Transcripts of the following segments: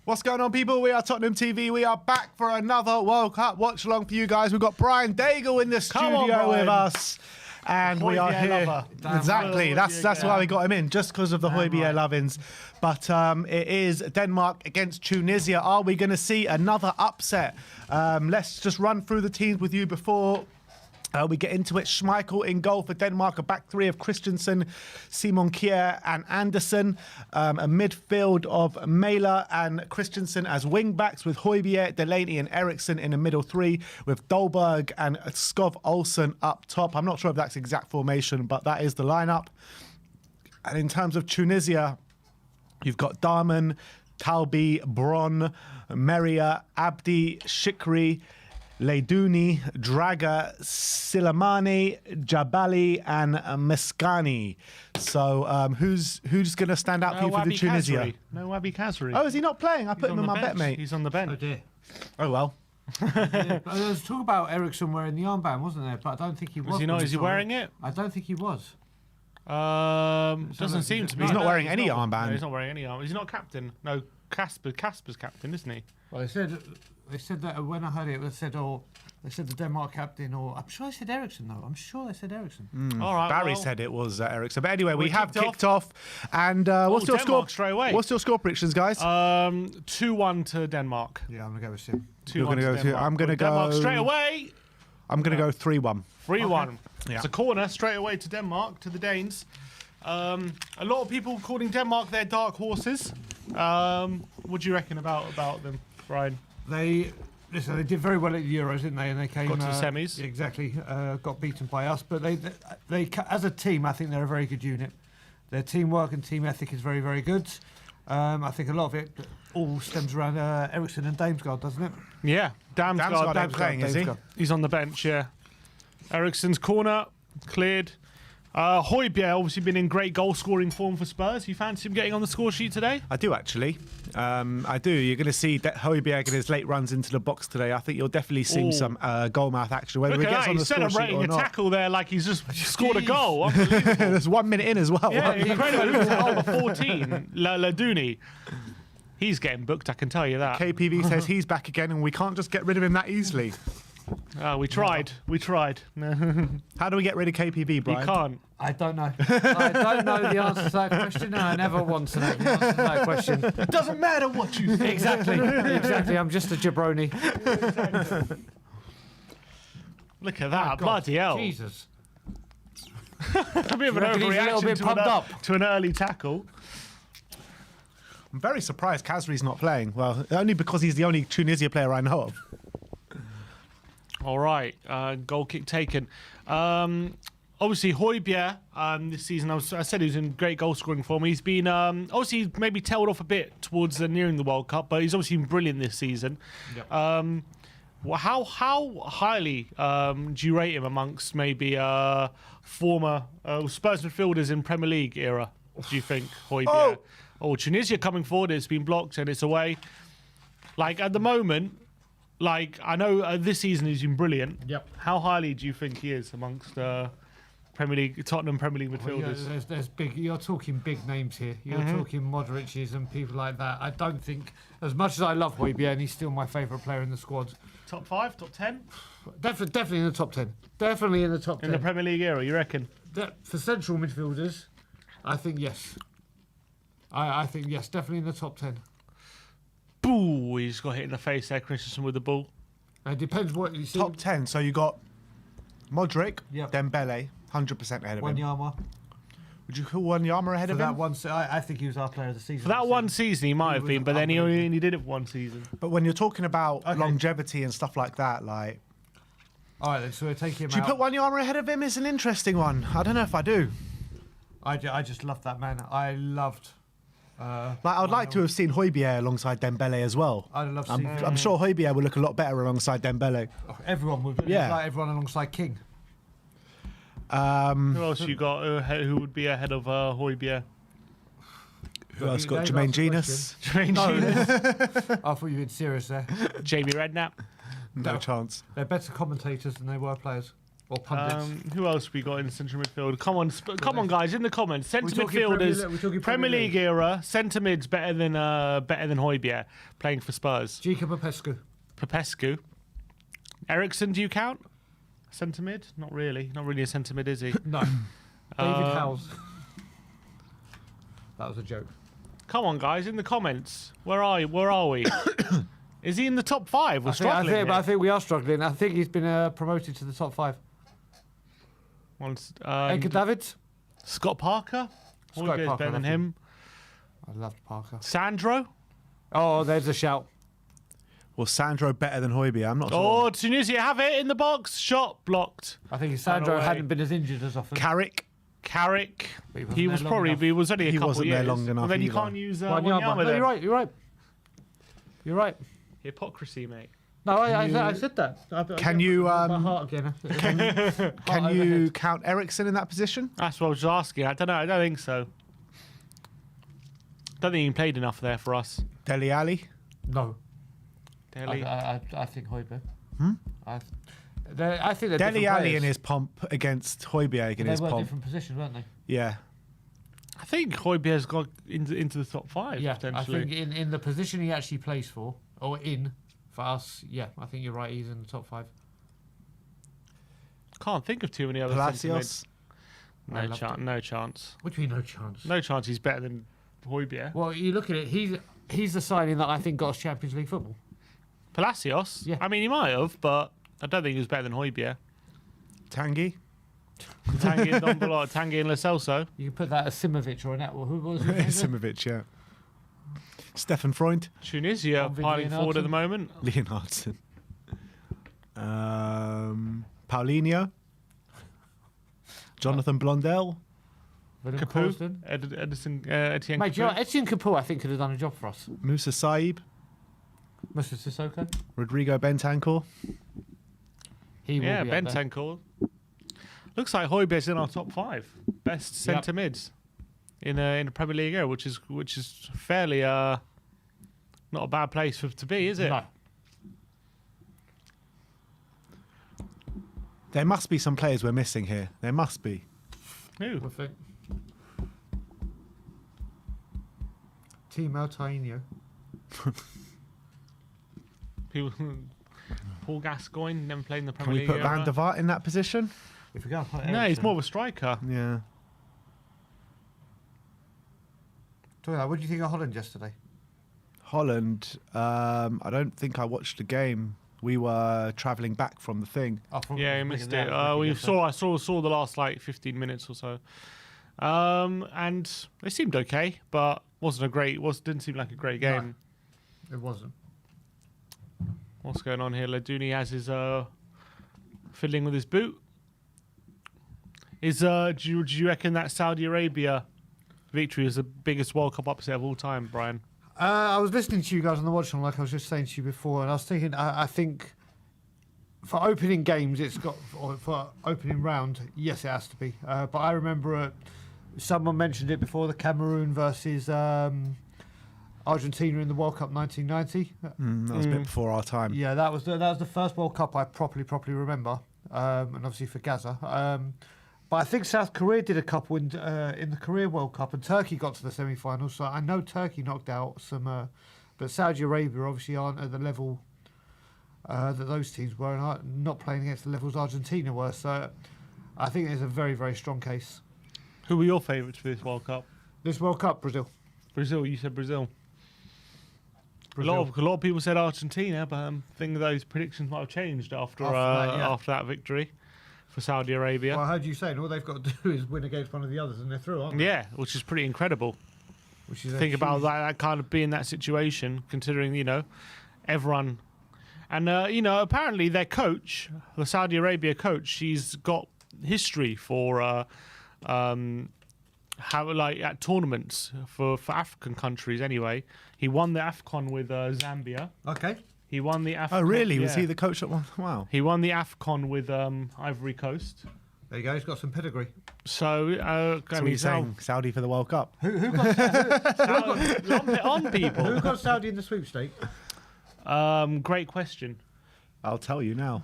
What's going on, people? We are Tottenham TV. We are back for another World Cup watch along for you guys. We've got Brian Daigle in the studio with us. And we are here. Exactly. That's why we got him in, just because of the Højbjerg lovings. But it is Denmark against Tunisia. Are we going to see another upset? Let's just run through the teams with you before we get into it. Schmeichel in goal for Denmark. A back three of Christensen, Simon Kjær and Andersen. A midfield of Mæhle and Christensen as wing-backs with Højbjerg, Delaney and Eriksen in the middle three with Dolberg and Skov Olsen up top. I'm not sure if that's exact formation, but that is the lineup. And in terms of Tunisia, you've got Darman, Talbi, Bron, Meria, Abdi, Shikri, Leidouni, Draga, Silamani, Jabali, and Meskani. So who's going to stand out for you for the Tunisia? No Wabi Kazri. Oh, is he not playing? I put him in my bet, mate. He's on the bench. Oh dear. Oh well. There was talk about Eriksen wearing the armband, wasn't there? But I don't think he was. Was he not? Is he wearing it? I don't think he was. Doesn't seem to be. He's not wearing any armband. No, he's not wearing any armband. He's not captain. No, Kasper's captain, isn't he? Well, they said that when I heard it, they said the Denmark captain, or I'm sure they said Eriksen though. I'm sure they said Eriksen. All right. Barry said it was Eriksen. But anyway, we have kicked off. And what's your Denmark score? straight away. What's your score predictions, guys? 2-1 to Denmark. Yeah, I'm gonna go with Sim. 2-1 to Denmark. I'm gonna go. Denmark straight away. I'm gonna go 3-1. 3-1. Okay. Yeah. It's a corner straight away to Denmark, to the Danes. A lot of people calling Denmark their dark horses. What do you reckon about them, Brian? They did very well at the Euros, didn't they? And they came Got to the semis. Exactly, got beaten by us. But they as a team, I think they're a very good unit. Their teamwork and team ethic is very, very good. I think a lot of it all stems around Eriksen and Damsgaard, doesn't it? Yeah, Damsgaard ain't playing, is he? He's on the bench, yeah. Eriksen's corner, cleared. Højbjerg obviously been in great goal-scoring form for Spurs. You fancy him getting on the score sheet today? I do, actually. I do. You're going to see Højbjerg in his late runs into the box today. I think you'll definitely see some goal-mouth action. Whether Look he at gets that, on the he's score sheet celebrating or a not. tackle there like he's just scored a goal. Unbelievable. There's 1 minute in as well. Yeah, incredible. Number 14, Leidouni. He's getting booked, I can tell you that. KPV says he's back again and we can't just get rid of him that easily. We tried. We tried. How do we get rid of KPV, Brian? You can't. I don't know. I don't know the answer to that question, and I never want to know the answer to that question. It doesn't matter what you think. Exactly. I'm just a jabroni. Look at that, bloody hell. Jesus. A bit of an reckon he's a little bit pumped up? to an early tackle. I'm very surprised Kazri's not playing. Well, only because he's the only Tunisia player I know of. All right, goal kick taken. Obviously, Højbjerg this season, I said he was in great goal-scoring form. He's been, obviously, maybe tailed off a bit towards nearing the World Cup, but he's obviously been brilliant this season. Yep. How highly do you rate him amongst maybe former Spurs midfielders in Premier League era, do you think, Højbjerg? Tunisia coming forward, it's been blocked and it's away. Like, at the moment... Like, I know this season he's been brilliant. Yep. How highly do you think he is amongst Tottenham Premier League midfielders? Well, there's big. You're talking big names here. You're talking Modric's and people like that. I don't think, as much as I love Højbjerg, and he's still my favourite player in the squad. Top 5, top 10? Definitely in the top 10. Definitely in the top 10. In the Premier League era, you reckon? For central midfielders, I think yes. I think yes, definitely in the top 10. Boo! He just got hit in the face there, Christensen with the ball. It depends what you see. Top 10, so you got Modric, Dembele, 100% ahead of him. Wanyama. Would you call Wanyama ahead of him? I think he was our player of the season. For that one season, he might have been, but then he only did it for one season. But when you're talking about longevity and stuff like that, like... All right, then, so we're taking him out. Do you put Wanyama ahead of him? It's an interesting one. I don't know if I do. I just loved that man. I loved... I'd like to have seen Højbjerg alongside Dembele as well. I'd love to see I'm sure Højbjerg would look a lot better alongside Dembele. Everyone would. Yeah. Like everyone alongside King. Who else you got who would be ahead of Højbjerg? Who else got? Jermaine Genius? Jermaine Genius. I thought you were serious there. Jamie Redknapp. No chance. They're better commentators than they were players. Or pundits. Who else we got in central midfield? Come on, guys, in the comments. Centre We're talking midfielders, Premier League League. era, centre mids better than Højbjerg playing for Spurs. Gica Popescu. Ericsson, do you count? Centre mid? Not really. Not really a centre mid, is he? No. David Howes. That was a joke. Come on, guys, in the comments. Where are we? Is he in the top 5? We're struggling. I think we are struggling. I think he's been promoted to the top 5. Edgar Davids? Scott Parker? Scott Parker, better than him. I loved Parker. Sandro? Oh, there's a shout. Well, Sandro better than Højbjerg. I'm not sure. Oh, Tunisia have it in the box. Shot blocked. I think if Sandro hadn't been as injured as often. Carrick. He was only a couple of years. He wasn't there long enough. And then you either. can't use Wanyama. No, you're right. Hypocrisy, mate. No, I said that. Can you my heart again. can you count Ericsson in that position? That's what I was just asking. I don't know. I don't think so. Don't think he played enough there for us. Dele Alli. No. Dele. I think Højbjerg. I think they're Dele different Alli players. in his pomp against Højbjerg in his They were pomp. different positions, weren't they? Yeah. I think Højbjerg's got into the top 5 Yeah, potentially. I think in the position he actually plays for, or for us, yeah, I think you're right. He's in the top 5. Can't think of too many other Palacios. No chance. What do you mean, no chance? No chance he's better than Højbjerg. Well, you look at it. He's the signing that I think got us Champions League football. Palacios? Yeah. I mean, he might have, but I don't think he was better than Højbjerg. Tanguy. Tanguy and Dombolo, Tanguy and Lo Celso. You can put that as Simovic or an Atwell. Who was it? Simovic, yeah. Stefan Freund. Tunisia Convid piling forward Leonardson. at the moment. Leonardson. Paulinho. Jonathan Blondell. Capoue. Edison, Etienne Mate, do you know Capoue. what? Etienne Capoue, I think, could have done a job for us. Musa Saib. Mr. Sissoko. Rodrigo Bentancur. He will Yeah, be up there. Bentancur. Looks like Højbjerg's in our top 5 best centre mids in the Premier League era, which is fairly not a bad place to be, is it? No. There must be some players we're missing here. There must be. Who? I think. Timo Tainho. People, Paul Gascoigne never played in the Can Premier we League put Van der era. Vaart in that position? If we go for No, he's Ericsson. more of a striker. Yeah. What do you think of Holland yesterday? Holland. I don't think I watched the game. We were travelling back from the thing. Oh, from- Yeah, he from missed there, it. from We yesterday. I saw the last like 15 minutes or so, and it seemed okay, but didn't seem like a great game. It wasn't. What's going on here? Laduni has his fiddling with his boot. Do you reckon that Saudi Arabia victory is the biggest World Cup upset of all time, Brian? I was listening to you guys on the watch on, like I was just saying to you before, and I was thinking, I think for opening games, or for opening round, yes, it has to be. But I remember someone mentioned it before, the Cameroon versus Argentina in the World Cup 1990. That was a bit before our time. Yeah, that was the first World Cup I properly remember, and obviously for Gaza. But I think South Korea did a couple in the Korea World Cup, and Turkey got to the semi-finals. So I know Turkey knocked out some, but Saudi Arabia obviously aren't at the level that those teams were, and are not playing against the levels Argentina were. So I think it's a very, very strong case. Who were your favourites for this World Cup? This World Cup, Brazil. Brazil. You said Brazil. A lot of people said Argentina, but I think those predictions might have changed after that victory for Saudi Arabia. Well, I heard you saying all they've got to do is win against one of the others, and they're through, aren't they? Yeah, which is pretty incredible. Which is Think about that kind of being that situation, considering everyone, and apparently their coach, the Saudi Arabia coach, she's got history for at tournaments for African countries. Anyway, he won the AFCON with Zambia. Okay. He won the AFCON. Oh, really? Was yeah. he the coach at one? Wow. He won the AFCON with Ivory Coast. There you go. He's got some pedigree. So, So what are you saying? Saudi for the World Cup? Who got lump it on people. who got Saudi in the sweepstake? Great question. I'll tell you now.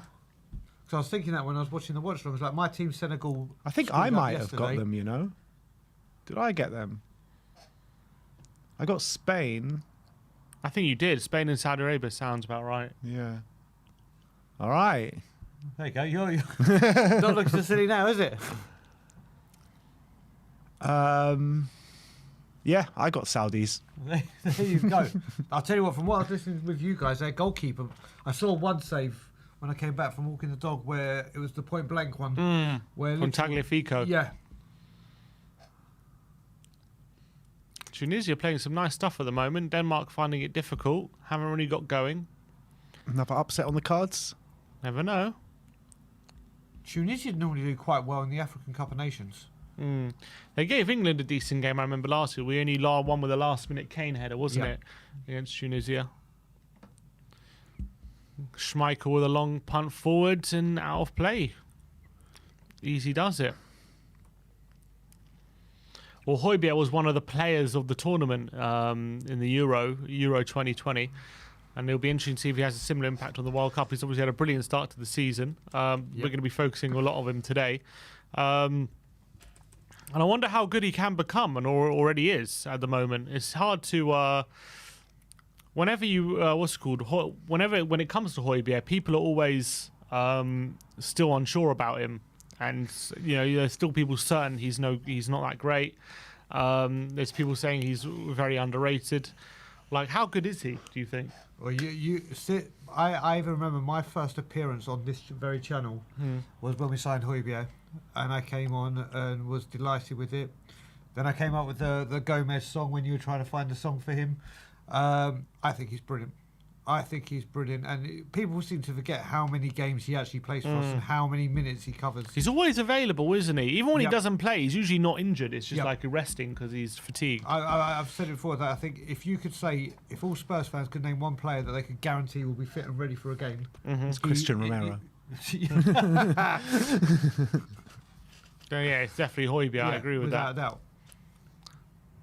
Because I was thinking that when I was watching the watch long, like my team Senegal. I think I might have got them, you know. Did I get them? I got Spain. I think you did. Spain and Saudi Arabia sounds about right. Yeah. All right. There you go. You're not looking so silly now, is it? Yeah, I got Saudis. There you go. I'll tell you what, from what I was listening with you guys, their goalkeeper, I saw one save when I came back from walking the dog where it was the point blank one. Where From Tagliafico. Yeah. Tunisia playing some nice stuff at the moment. Denmark finding it difficult. Haven't really got going. Another upset on the cards. Never know. Tunisia normally do quite well in the African Cup of Nations. They gave England a decent game, I remember last year. We only won with a last-minute Kane header, wasn't Yeah. it, against Tunisia? Schmeichel with a long punt forwards and out of play. Easy does it. Well, Højbjerg was one of the players of the tournament in the Euro 2020. And it'll be interesting to see if he has a similar impact on the World Cup. He's obviously had a brilliant start to the season. We're going to be focusing a lot on him today. And I wonder how good he can become, and already is at the moment. It's hard to... whenever you... when it comes to Højbjerg, people are always still unsure about him. And, you know, there's still people certain he's not that great. There's people saying he's very underrated. Like, how good is he, do you think? Well, I even remember my first appearance on this very channel was when we signed Højbjerg, and I came on and was delighted with it. Then I came up with the Gomez song when you were trying to find a song for him. I think he's brilliant. And people seem to forget how many games he actually plays for us and how many minutes he covers. He's always available, isn't he? Even when he doesn't play, he's usually not injured. It's just like resting because he's fatigued. I've said it before that I think if you could say, if all Spurs fans could name one player that they could guarantee will be fit and ready for a game, it's Christian Romero. Yeah, it's definitely Højbjerg. I agree with that. Without a doubt.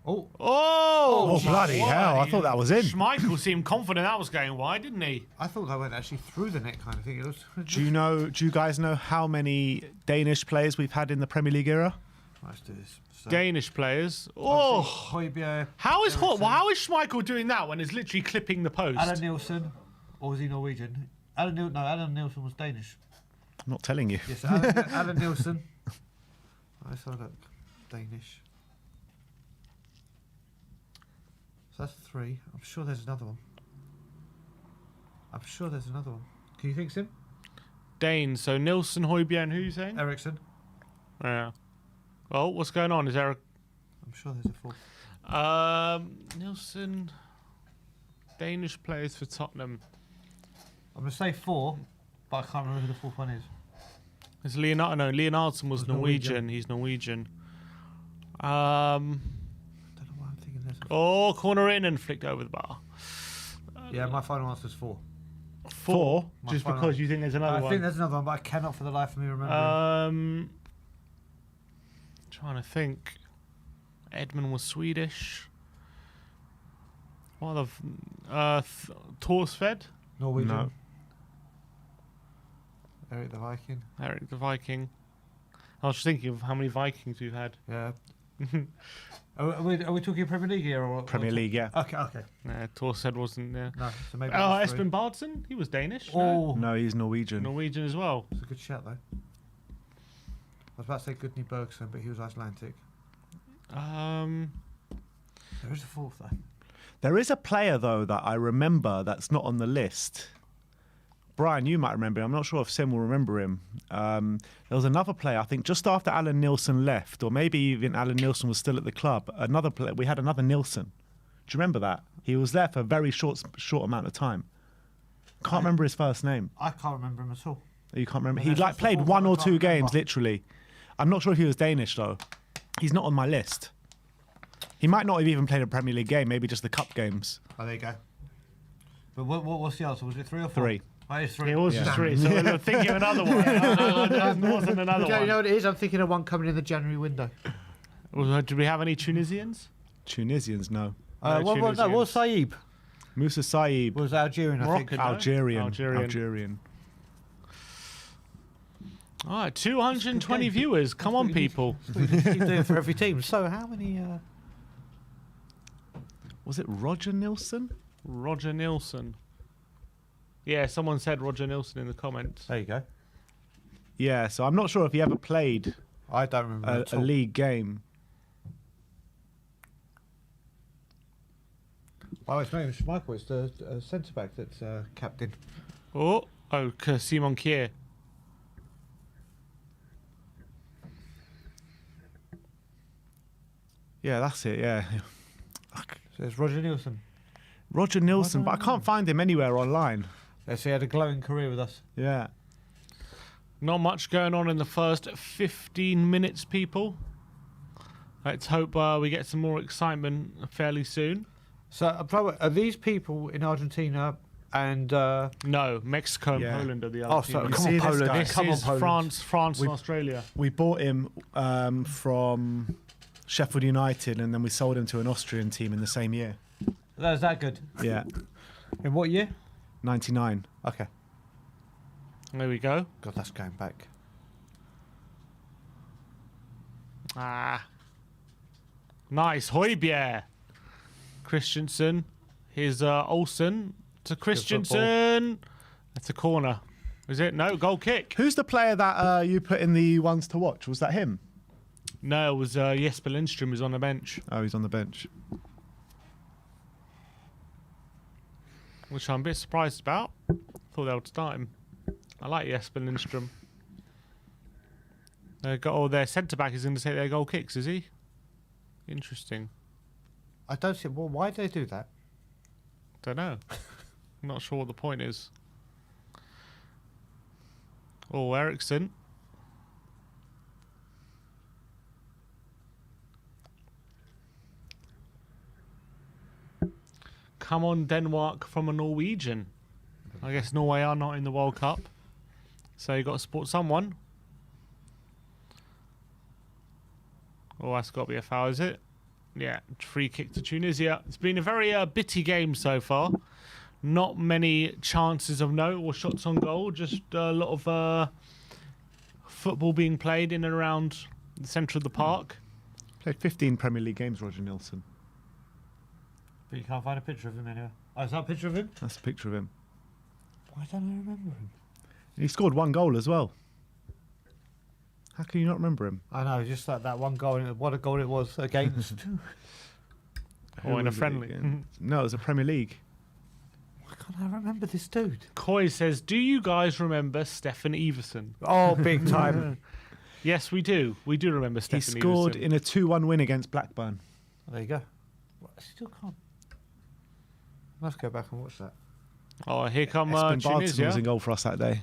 Oh, Oh, bloody hell. I thought that was in. Schmeichel seemed confident that was going wide, didn't he? I thought that went actually through the net kind of thing. It was. Do you guys know how many Danish players we've had in the Premier League era? Let's do this. So, Danish players. Oh, Højbjerg. how is Schmeichel doing that when it's literally clipping the post? Alan Nielsen, or was he Norwegian? Alan Nielsen was Danish. I'm not telling you. Yes, Alan Nielsen. Let's have a look. Danish. So that's 3. I'm sure there's another one. Can you think, Sim? Dane. So Nilsson, Højbjerg, and who are you saying? Ericsson. Yeah. Well, what's going on? Is there I'm sure there's a 4th. Nilsson, Danish players for Tottenham. I'm going to say 4, but I can't remember who the 4th one is. It's Leonardo. No, Leonardson was Norwegian. Norwegian. He's Norwegian. I don't know why I'm thinking there's a Oh, corner in and flicked over the bar. Yeah, my final answer is 4. 4? My Just final because you think there's another I one? think there's another one, but I cannot for the life of me remember. Trying to think. Edmund was Swedish. What the... Torsved? Norwegian. No. Eric the Viking. Eric the Viking. I was just thinking of how many Vikings we've had. Yeah. Are we talking Premier League here or Premier League, yeah. Okay. Torsved wasn't there. No, so maybe. Espen Bardsen? He was Danish. Oh, No, he's Norwegian. Norwegian as well. that's a good shout though. I was about to say Gudny Bergson, but he was Icelandic. There is a 4th though. There is a player, though, that I remember that's not on the list. Brian, you might remember him. I'm not sure if Sim will remember him. There was another player, I think, just after Alan Nielsen left, or maybe even Alan Nielsen was still at the club. Another player, we had another Nielsen. Do you remember that? He was there for a very short amount of time. Can't remember his first name. I can't remember him at all. You can't remember? Well, He that's the played fourth 1 one I or can't 2 games, remember. literally. I'm not sure if he was Danish, though. He's not on my list. He might not have even played a Premier League game, maybe just the cup games. Oh, there you go. But what's the answer? Was it 3 or 4? 3. Oh, it's 3. It was just Yeah. 3, so we're thinking of another one. There wasn't another Okay, you know one. what it is? I'm thinking of one coming in the January window. Did we have any Tunisians? Tunisians, no. No, What was Saïb? Musa Saib, Was Algerian, I think. Moroccan. No? Algerian. Algerian. Algerian. All right, 220 viewers. Come on, people. That's what you keep doing for every team. So how many... Was it Roger Nilsson? Roger Nilsson. Yeah, someone said Roger Nilsson in the comments. There you go. Yeah, so I'm not sure if he ever played I don't remember a league game. Oh, it's maybe Michael. It's the centre back that's captain. Oh, Simon Kier. Yeah, that's it. Yeah, So it's Roger Nilsson. Roger Nilsson, but I can't find him anywhere online. Yes, he had a glowing career with us. Yeah. Not much going on in the first 15 minutes, people. Let's hope we get some more excitement fairly soon. So, are these people in Argentina and... No, Mexico and Yeah. Poland are the other Oh, teams. sorry, You come see on, this Poland. guy? This Come on, is Poland. France and Australia. We bought him from Sheffield United, and then we sold him to an Austrian team in the same year. Is that good? Yeah, In what year? 99. Okay. There we go. God, that's going back. Ah. Nice. Højbjerg. Christensen. Here's Olsen to Christensen. That's a corner. Is it? No, goal kick. Who's the player that you put in the ones to watch? Was that him? No, it was Jesper Lindström who's on the bench, Oh, he's on the bench. which I'm a bit surprised about. Thought they would start him. I like Jesper Lindström. Their centre-back is going to take their goal kicks, is he? Interesting. I don't see... Well, why do they do that? Don't know. I'm not sure what the point is. Oh, Eriksson. Come on, Denmark from a Norwegian. I guess Norway are not in the World Cup. So you got to support someone. Oh, that's got to be a foul, is it? Yeah, free kick to Tunisia. It's been a very bitty game so far. Not many chances of note or shots on goal. Just a lot of football being played in and around the centre of the park. Played 15 Premier League games, Roger Nilsson. But you can't find a picture of him anywhere. Oh, is that a picture of him? That's a picture of him. Why don't I remember him? He scored one goal as well. How can you not remember him? I know, just like that one goal. What a goal it was against. Who Or in a was it friendly. again? No, it was a Premier League. Why can't I remember this dude? COYS says, do you guys remember Stefan Everson? Oh, big time. Yes, we do. We do remember He Stefan scored Everson. in a 2-1 win against Blackburn. There you go. Well, I still can't. Let's go back and watch that. Oh, here come Espen Bartson was in Tunisia. goal for us that day.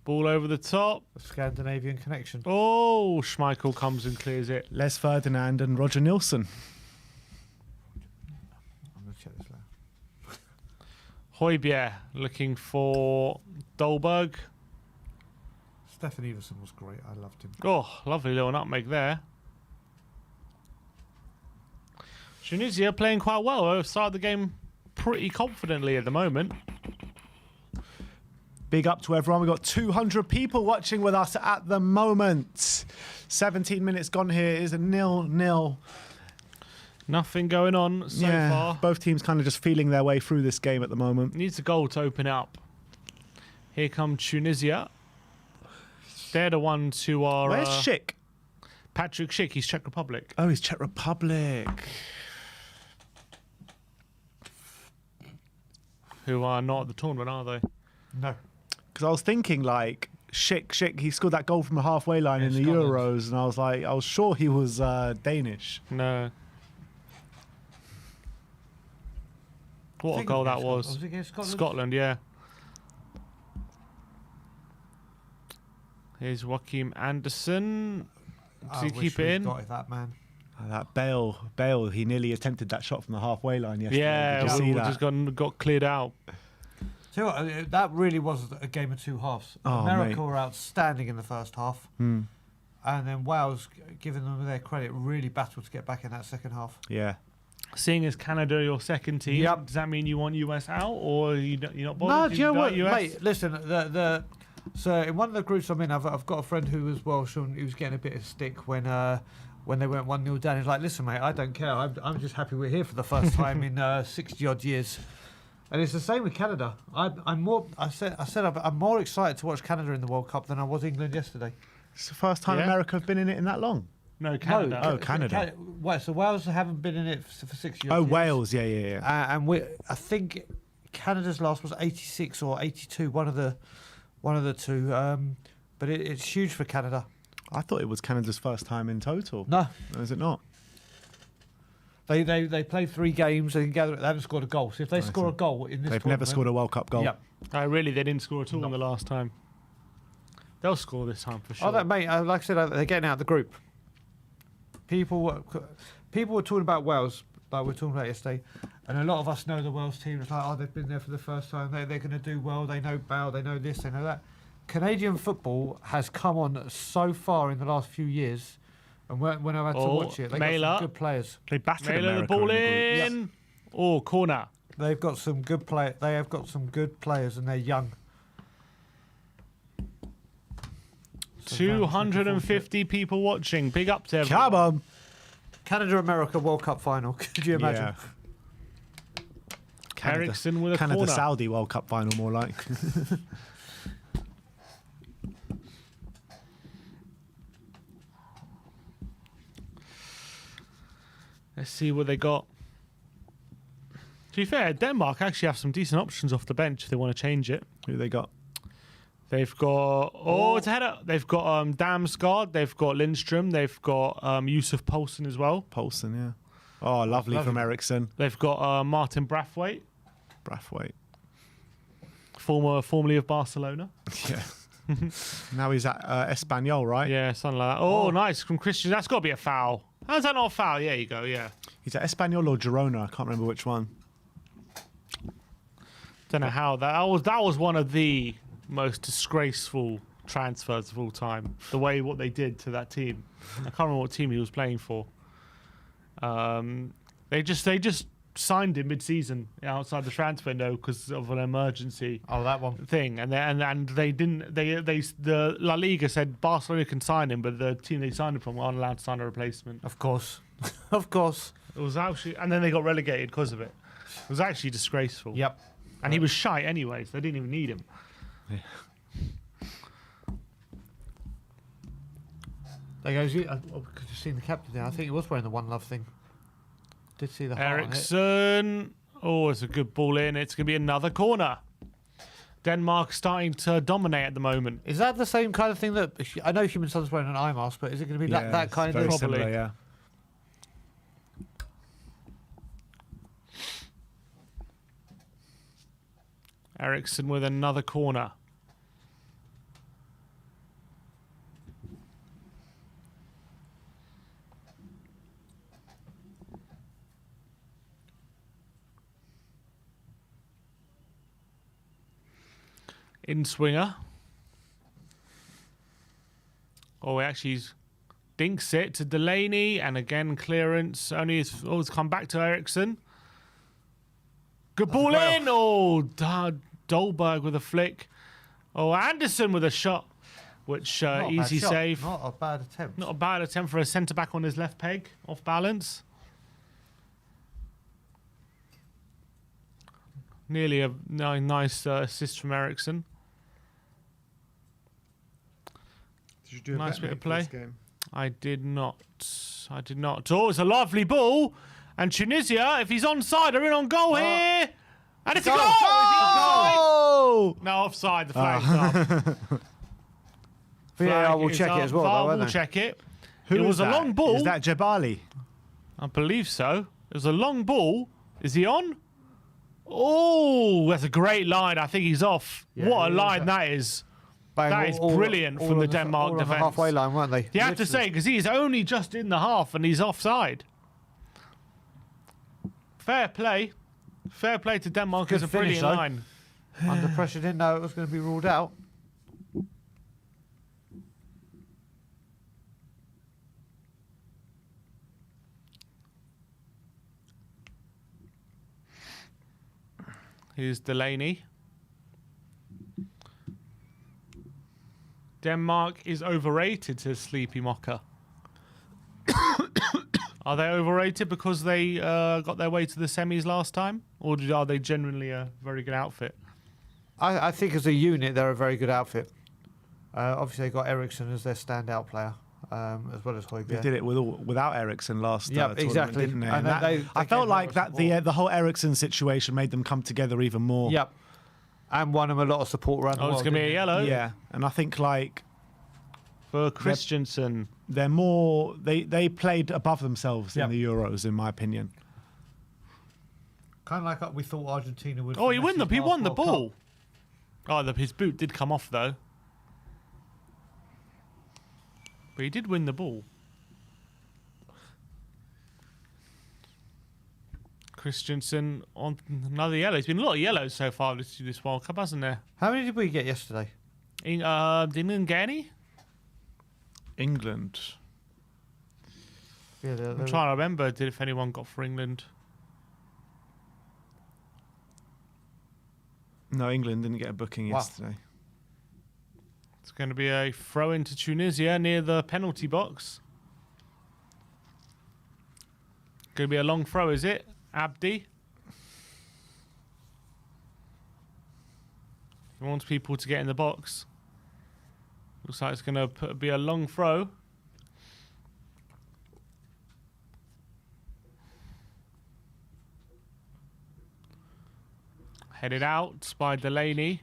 Ball over the top. The Scandinavian connection. Oh, Schmeichel comes and clears it. Les Ferdinand and Roger Nilsson. I'm going to check this later. Højbjerg looking for Dolberg. Stefan Everson was great. I loved him. Oh, lovely little nutmeg there. Tunisia playing quite well. They've started the game pretty confidently at the moment. Big up to everyone. We've got 200 people watching with us at the moment. 17 minutes gone here. It is a 0-0. Nothing going on so far. Both teams kind of just feeling their way through this game at the moment. Needs a goal to open up. Here come Tunisia. They're the ones who are... Where's Schick? Patrick Schick, he's Czech Republic. Oh, he's Czech Republic. Who are not at the tournament, are they? No. Because I was thinking, like, Schick, he scored that goal from the halfway line in the Scotland. Euros, and I was sure he was Danish. No. What a goal that was. Was it against Scotland? Scotland, yeah. Here's Joachim Anderson. Does he keep it in? Got that man. That Bale, he nearly attempted that shot from the halfway line yesterday. Yeah, Did you see we that? just got cleared out. So that really was a game of two halves. Oh, America mate. were outstanding in the first half, and then Wales, giving them their credit, really battled to get back in that second half. Yeah. Seeing as Canada are your second team, Yep. does that mean you want US out, or you're not No, bothered? do you know what, US? mate? Listen, So in one of the groups I'm in, I've got a friend who was Welsh and he was getting a bit of stick when they went 1-0 down. He's like, listen, mate, I don't care. I'm just happy we're here for the first time in 60-odd years. And it's the same with Canada. I'm more excited to watch Canada in the World Cup than I was England yesterday. It's the first time America have been in it in that long. No, Canada. Oh, Canada. So Wales haven't been in it for 60 years. Oh, Wales, yeah. And I think Canada's last was 86 or 82, one of the two. But it's huge for Canada. I thought it was Canada's first time in total. No. Is it not? They played 3 games and they haven't scored a goal. So if they score a goal in this They've never scored a World Cup goal. Yep. Really, they didn't score at all in the last time. They'll score this time for sure. Oh, that mate, like I said, they're getting out of the group. People were talking about Wales, like we were talking about yesterday, and a lot of us know the Wales team. It's like, they've been there for the first time. They're going to do well. They know Bale. They know this. They know that. Canadian football has come on so far in the last few years, and when I've had to watch it, they've got some good players. They battered Mailer America the ball in. in. Oh, corner. They've got some good play. They have got some good players, and they're young. 250 people watching. Big up to everyone. Come on. Canada-America World Cup final. Could you imagine? Yeah. Ericsson with a corner. Canada-Saudi World Cup final, more like. Let's see what they got. To be fair, Denmark actually have some decent options off the bench if they want to change it. Who they got? They've got it's a header. They've got Damsgaard. They've got Lindstrom. They've got Yusuf Poulsen as well. Poulsen, yeah. Oh, lovely from Ericsson. They've got Martin Braithwaite, Braithwaite. formerly of Barcelona. Yeah. Now he's at Espanyol, right? Yeah, something like that. Oh, nice from Christian. That's got to be a foul. How's that not a foul? Yeah, you go. Yeah. He's at Espanyol or Girona. I can't remember which one. Don't know how that was one of the most disgraceful transfers of all time. The way what they did to that team. I can't remember what team he was playing for. They just signed him mid-season outside the transfer window because of an emergency. Oh, that one thing, and they didn't. The La Liga said Barcelona can sign him, but the team they signed him from aren't allowed to sign a replacement. Of course, of course. It was actually, and then they got relegated because of it. It was actually disgraceful. Yep. And he was shy anyway, so they didn't even need him. Yeah. There goes you. I could have seen the captain there. I think he was wearing the One Love thing. Did see the heart on it. Ericsson. Oh, it's a good ball in. It's going to be another corner. Denmark starting to dominate at the moment. Is that the same kind of thing that I know Human Son's wearing an eye mask, but is it going to be that kind very of similar, Probably. yeah. Ericsson with another corner. In swinger. Oh, he actually dinks it to Delaney, and again clearance. It's come back to Ericsson. Good ball in. Oh, Dolberg with a flick. Oh, Anderson with a shot, which easy save. Not a bad attempt. Not a bad attempt for a centre back on his left peg, off balance. Nearly a nice assist from Ericsson. Did you do a Nice bet bit of mate for play. this game? I did not. Oh, it's a lovely ball. And Tunisia, if he's onside, are in on goal here. And it's a goal! Oh! No, offside. The flag's up. VAR will is check up. it as well, VAR though, will won't they? check it. Who It is was a that? long ball. Is that Jabali? I believe so. It was a long ball. Is he on? Oh, that's a great line. I think he's off. Yeah, What a he is. line that is. Bang, That is brilliant from on the Denmark all on the defence. halfway line, weren't they? You have to say, because he's only just in the half and he's offside. Fair play. Fair play to Denmark. Good It's a finish, brilliant though. line. Under pressure, didn't know it was going to be ruled out. Here's Delaney. Denmark is overrated, says Sleepy Mocker. Are they overrated because they got their way to the semis last time? Or are they genuinely a very good outfit? I think as a unit, they're a very good outfit. Obviously, they got Eriksson as their standout player, as well as Højbjerg. They did it without Eriksson last tournament, exactly. didn't they? And they I felt gave like them a that the whole Eriksson situation made them come together even more. Yep. And won them a lot of support around the world. It's going to be a yellow. Yeah, and I think like For Christensen. they're more they played above themselves Yep. in the Euros, in my opinion. Kind of like we thought Argentina would. Oh, he won the ball. Oh, his boot did come off though. But he did win the ball. Christensen on another yellow. There's been a lot of yellows so far this World Cup, hasn't there? How many did we get yesterday? Did England get any? England. Yeah, I'm trying to remember if anyone got for England. No, England didn't get a booking Wow. yesterday. It's going to be a throw into Tunisia near the penalty box. Going to be a long throw, is it? Abdi. He wants people to get in the box. Looks like it's going to be a long throw. Headed out by Delaney.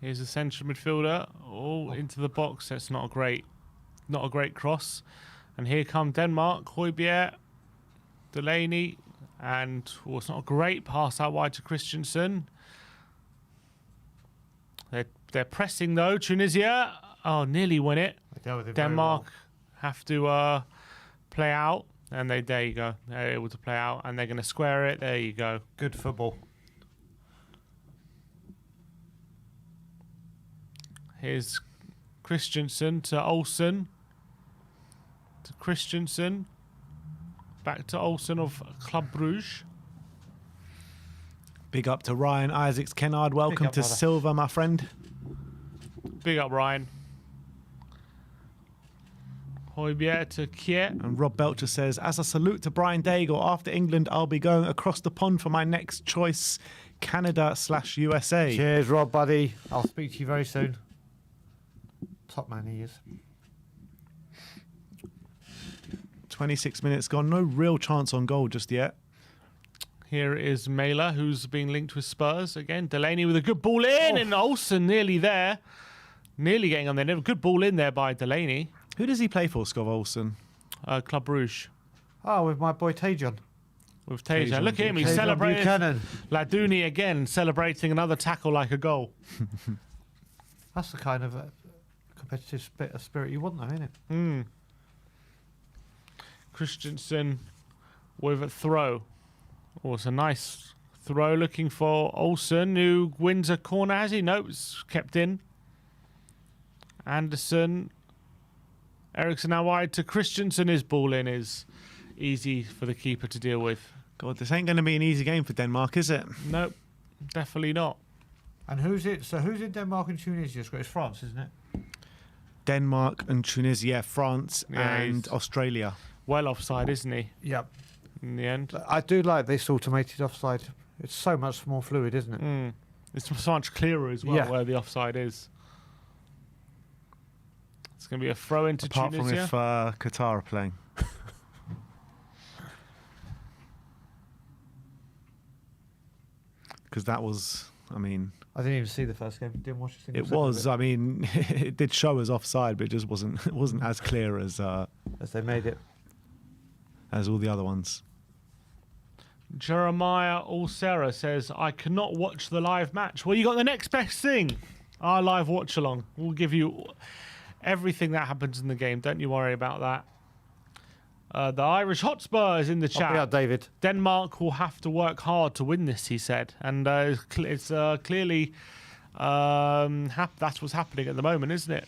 Here's the central midfielder. Oh, into the box. That's not a great cross. And here come Denmark. Højbjerg, Delaney, and it's not a great pass out wide to Christensen. They're pressing though. Tunisia, nearly win it. Denmark have to play out, and there you go. They're able to play out, and they're going to square it. There you go. Good football. Here's Christensen to Olsen. To Christensen. Back to Olsen of Club Brugge. Big up to Ryan Isaacs Kennard. Welcome up, to brother. Silver, my friend. Big up, Ryan. Højbjerg to Kier. And Rob Belcher says, as a salute to Brian Daigle, after England, I'll be going across the pond for my next choice, Canada/USA. Cheers, Rob, buddy. I'll speak to you very soon. Top man he is. 26 minutes gone. No real chance on goal just yet. Here is Mela, who's been linked with Spurs. Again, Delaney with a good ball in, and Olsen nearly there. Nearly getting on there. Good ball in there by Delaney. Who does he play for, Scott Olsen? Club Brugge. Oh, with my boy Tajon. With Tajan. Tajan Look at him. He's Tajon celebrating. Buchanan. Laduni again, celebrating another tackle like a goal. That's the kind of competitive spirit you want, though, isn't it? Hmm. Christensen with a throw. Oh, it's a nice throw looking for Olsen, who wins a corner, has he? No, it's kept in. Anderson. Eriksson now wide to Christensen. His ball in is easy for the keeper to deal with. God, this ain't going to be an easy game for Denmark, is it? Nope, definitely not. And who's it? So who's in Denmark and Tunisia? It's France, isn't it? Denmark and Tunisia, France Yeah, and he's- Australia. Well offside, isn't he, Yep. in the end? I do like this automated offside. It's so much more fluid, isn't it? Mm. It's so much clearer as well Yeah. where the offside is. It's going to be a throw into Apart Tunisia. from if Qatar are playing. Because that was, I mean, I didn't even see the first game. Didn't watch a single it second of was, I mean, it did show us offside, but it just wasn't, it wasn't as clear as as they made it. all the other ones. Jeremiah Ulcera says, I cannot watch the live match. Well, you got the next best thing. Our live watch along. We'll give you everything that happens in the game. Don't you worry about that. The Irish Hotspur is in the chat. Yeah, David. Denmark will have to work hard to win this, he said. And it's clearly that's what's happening at the moment, isn't it?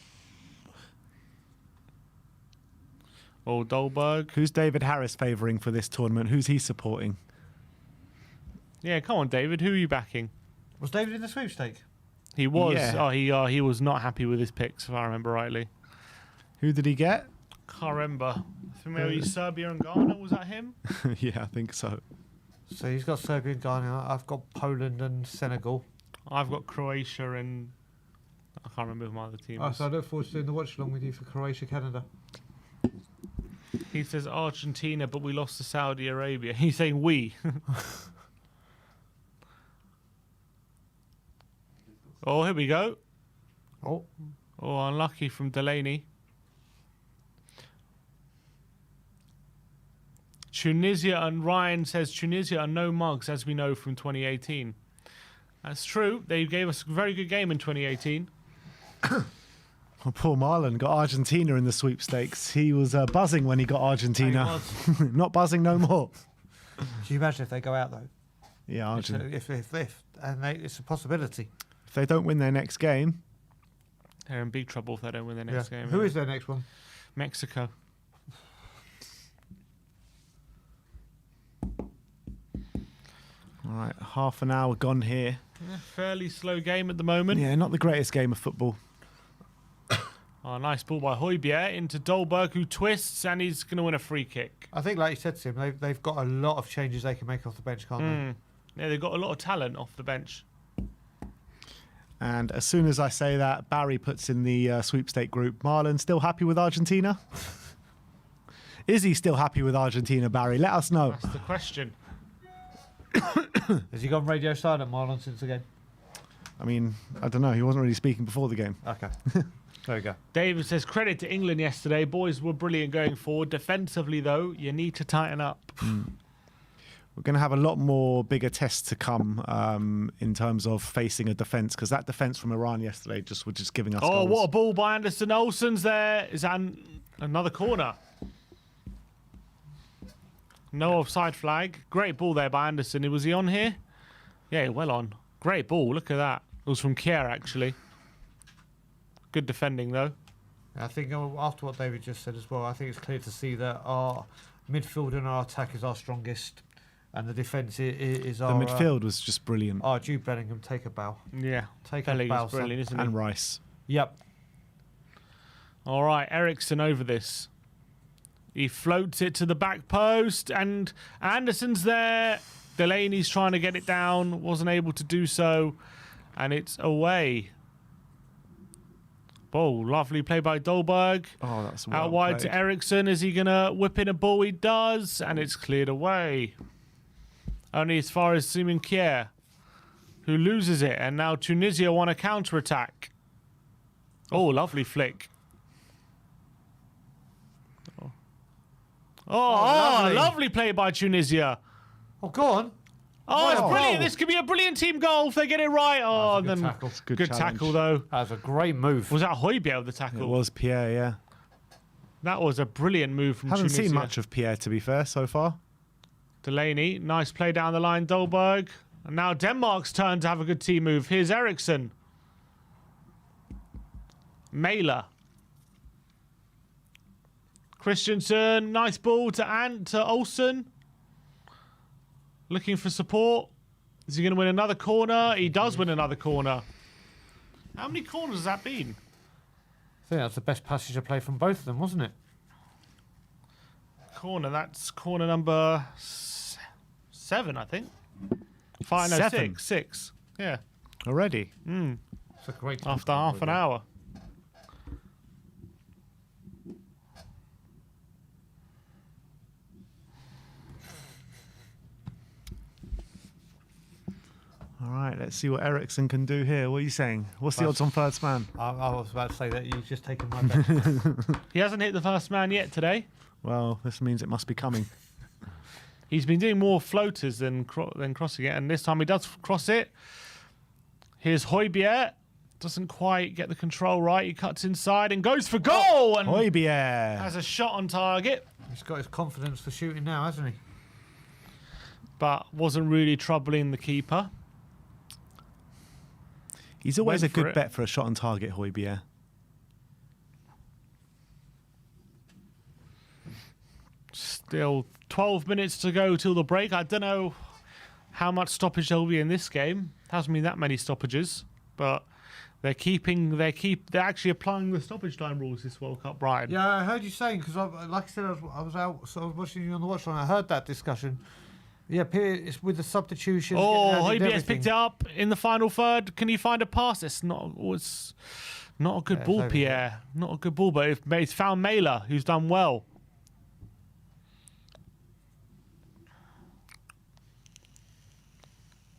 Oh, Dolberg. Who's David Harris favouring for this tournament? Who's he supporting? Yeah, come on, David. Who are you backing? Was David in the sweepstake? He was. Yeah. He was not happy with his picks, if I remember rightly. Who did he get? Can't remember. I think maybe Serbia and Ghana. Was that him? Yeah, I think so. So he's got Serbia and Ghana. I've got Poland and Senegal. I've got Croatia and I can't remember who my other team Oh, is. so I look forward to doing the watch along with you for Croatia, Canada. He says Argentina, but we lost to Saudi Arabia. He's saying we. Oh, here we go. Oh, Oh, unlucky from Delaney. Tunisia, and Ryan says Tunisia are no mugs, as we know from 2018. That's true. They gave us a very good game in 2018. Oh, poor Marlon got Argentina in the sweepstakes. He was buzzing when he got Argentina. Not buzzing no more. can you imagine if they go out though? Yeah, Argentina. It's a possibility. If they don't win their next game, They're in big trouble if they don't win their next game. Who is their next one? Mexico. all right, half an hour gone here. Yeah, fairly slow game at the moment. Yeah, not the greatest game of football. Oh, nice ball by Højbjerg into Dolberg, who twists, and he's going to win a free kick. I think, like you said, Tim, they've got a lot of changes they can make off the bench, can't Yeah, they've got a lot of talent off the bench. And as soon as I say that, Barry puts in the sweepstake group, Marlon, still happy with Argentina? Is he still happy with Argentina, Barry? Let us know. That's the question. they? Has he gone radio silent, Marlon, since the game? I mean, I don't know. He wasn't really speaking before the game. Okay. There we go. David says, credit to England yesterday. Boys were brilliant going forward. Defensively, though, you need to tighten up. We're going to have a lot more bigger tests to come in terms of facing a defence, because that defence from Iran yesterday was just giving us Oh, goals. what a ball by Anderson. Olsen's there. Is that another corner? No offside flag. Great ball there by Anderson. Was he on here? Yeah, well on. Great ball. Look at that. It was from Kier, actually. Good defending, though. I think after what David just said as well, I think it's clear to see that our midfield and our attack is our strongest, and the defence is our... The midfield was just brilliant. Jude Bellingham, take a bow. Yeah. Take a bow, Bellingham's son. brilliant, isn't he? And Rice. Yep. All right, Ericsson over this. He floats it to the back post, and Anderson's there. Delaney's trying to get it down, wasn't able to do so, and it's away. Oh, lovely play by Dolberg. Oh, that's well Out wide played. to Ericsson. Is he going to whip in a ball? He does, and it's cleared away. Only as far as Simon Kier, who loses it, and now Tunisia want a counter-attack. Oh, lovely flick. Oh, lovely play by Tunisia. Oh, go on. Oh, it's Oh. brilliant. This could be a brilliant team goal if they get it right. Oh, That's a good then tackle. Good good challenge. tackle, though. That was a great move. Was that Højbjerg with the tackle? It was Pierre, yeah. That was a brilliant move from Haven't Tunisia. seen much of Pierre, to be fair, so far. Delaney, nice play down the line, Dolberg. And now Denmark's turn to have a good team move. Here's Ericsson. Mæler. Christensen, nice ball to Olsen. Looking for support. Is he going to win another corner? He does win another corner. How many corners has that been? I think that's the best passage of play from both of them, wasn't it? Corner, that's corner number 7, I think. 5, no, 7? 6. Yeah, Already? It's a great after half an hour. All right, let's see what Ericsson can do here. What are you saying? What's the odds on first man? I was about to say that you've just taken my bet. He hasn't hit the first man yet today. Well, this means it must be coming. He's been doing more floaters than crossing it, and this time he does cross it. Here's Højbjerg. Doesn't quite get the control right. He cuts inside and goes for goal, and Højbjerg. has a shot on target, He's got his confidence for shooting now, hasn't he? but wasn't really troubling the keeper. He's always Went a for good it. bet for a shot on target, Højbjerg. Still 12 minutes to go till the break. I don't know how much stoppage there will be in this game. Hasn't been that many stoppages, but They're actually applying the stoppage time rules this World Cup, Brian. Yeah, I heard you saying, because like I said, I was out, so I was watching you on the watch line. I heard that discussion. Yeah, it's with the substitution. Oh, Højbjerg's picked it up in the final third. Can he find a pass? It's not a good ball, Pierre. Not a good ball, but it's found Mæhle, who's done well.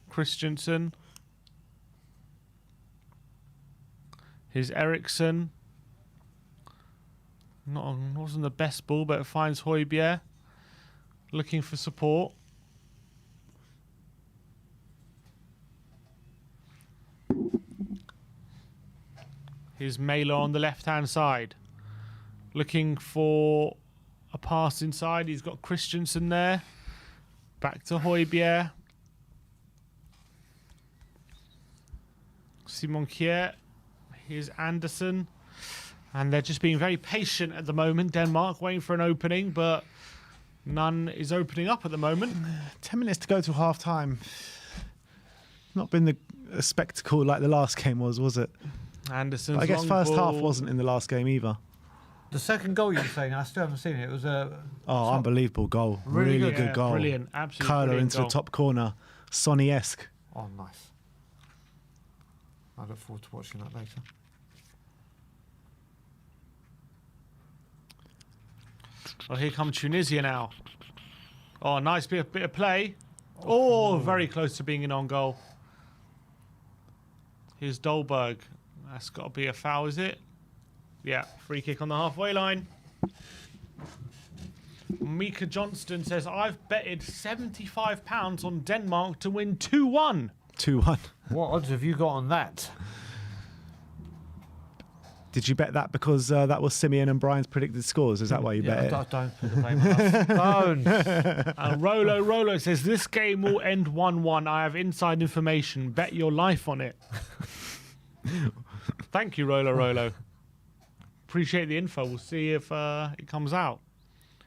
Christensen. Here's Eriksson. Wasn't the best ball, but it finds Højbjerg. Looking for support. Here's Mæhle on the left-hand side. Looking for a pass inside. He's got Christensen there. Back to Højbjerg. Simon Kjær. Here's Andersen. And they're just being very patient at the moment. Denmark waiting for an opening, but none is opening up at the moment. 10 minutes to go to half-time. Not been a spectacle like the last game was it? Anderson's I guess long first ball. half wasn't in the last game either. The second goal you were saying, I still haven't seen it. It was a Unbelievable goal. Really Really good. good Yeah, goal. brilliant. Absolutely Curler brilliant into goal. the top corner. Sonny-esque. Oh, nice. I look forward to watching that later. Well, here comes Tunisia now. Oh, nice bit of play. Oh, very close to being an on goal. Here's Dolberg. That's got to be a foul, is it? Yeah, free kick on the halfway line. Mika Johnston says, I've betted £75 on Denmark to win 2-1. 2-1. What odds have you got on that? Did you bet that because that was Simeon and Brian's predicted scores? Is that why you bet it? Don't put the blame on us. Don't. And Rolo says, this game will end 1-1. I have inside information. Bet your life on it. Thank you, Rolo. Appreciate the info. We'll see if it comes out.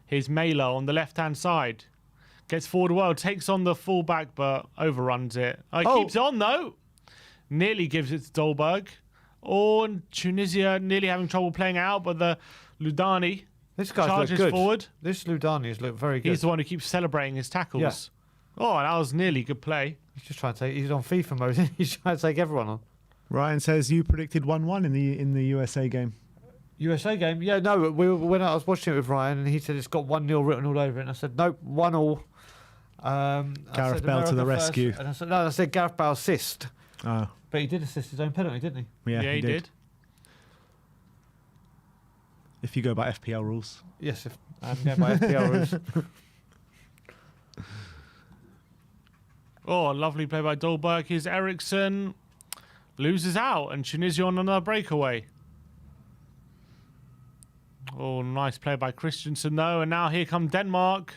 Here's Mæhle on the left-hand side. Gets forward well, takes on the fullback, but overruns it. Keeps it on, though. Nearly gives it to Dolberg. Oh, and Tunisia nearly having trouble playing out, but the Ludani This guy's charges looked good. forward. This Ludani has looked very good. He's the one who keeps celebrating his tackles. Yeah. Oh, that was nearly good play. He's just trying to take. He's on FIFA mode. He's trying to take everyone on. Ryan says you predicted 1-1 in the USA game. USA game? Yeah, no. When I was watching it with Ryan, and he said it's got 1-0 written all over it, and I said nope, 1-1. Gareth Bale to the rescue. And I said no. I said Gareth Bale assist. Oh, But he did assist his own penalty, didn't he? yeah, he did. If you go by FPL rules. Yes, if yeah, by FPL rules. Oh, lovely play by Dolberg. Here's Eriksson. Loses out, and Tunisia on another breakaway. Oh, nice play by Christensen, though. And now here come Denmark.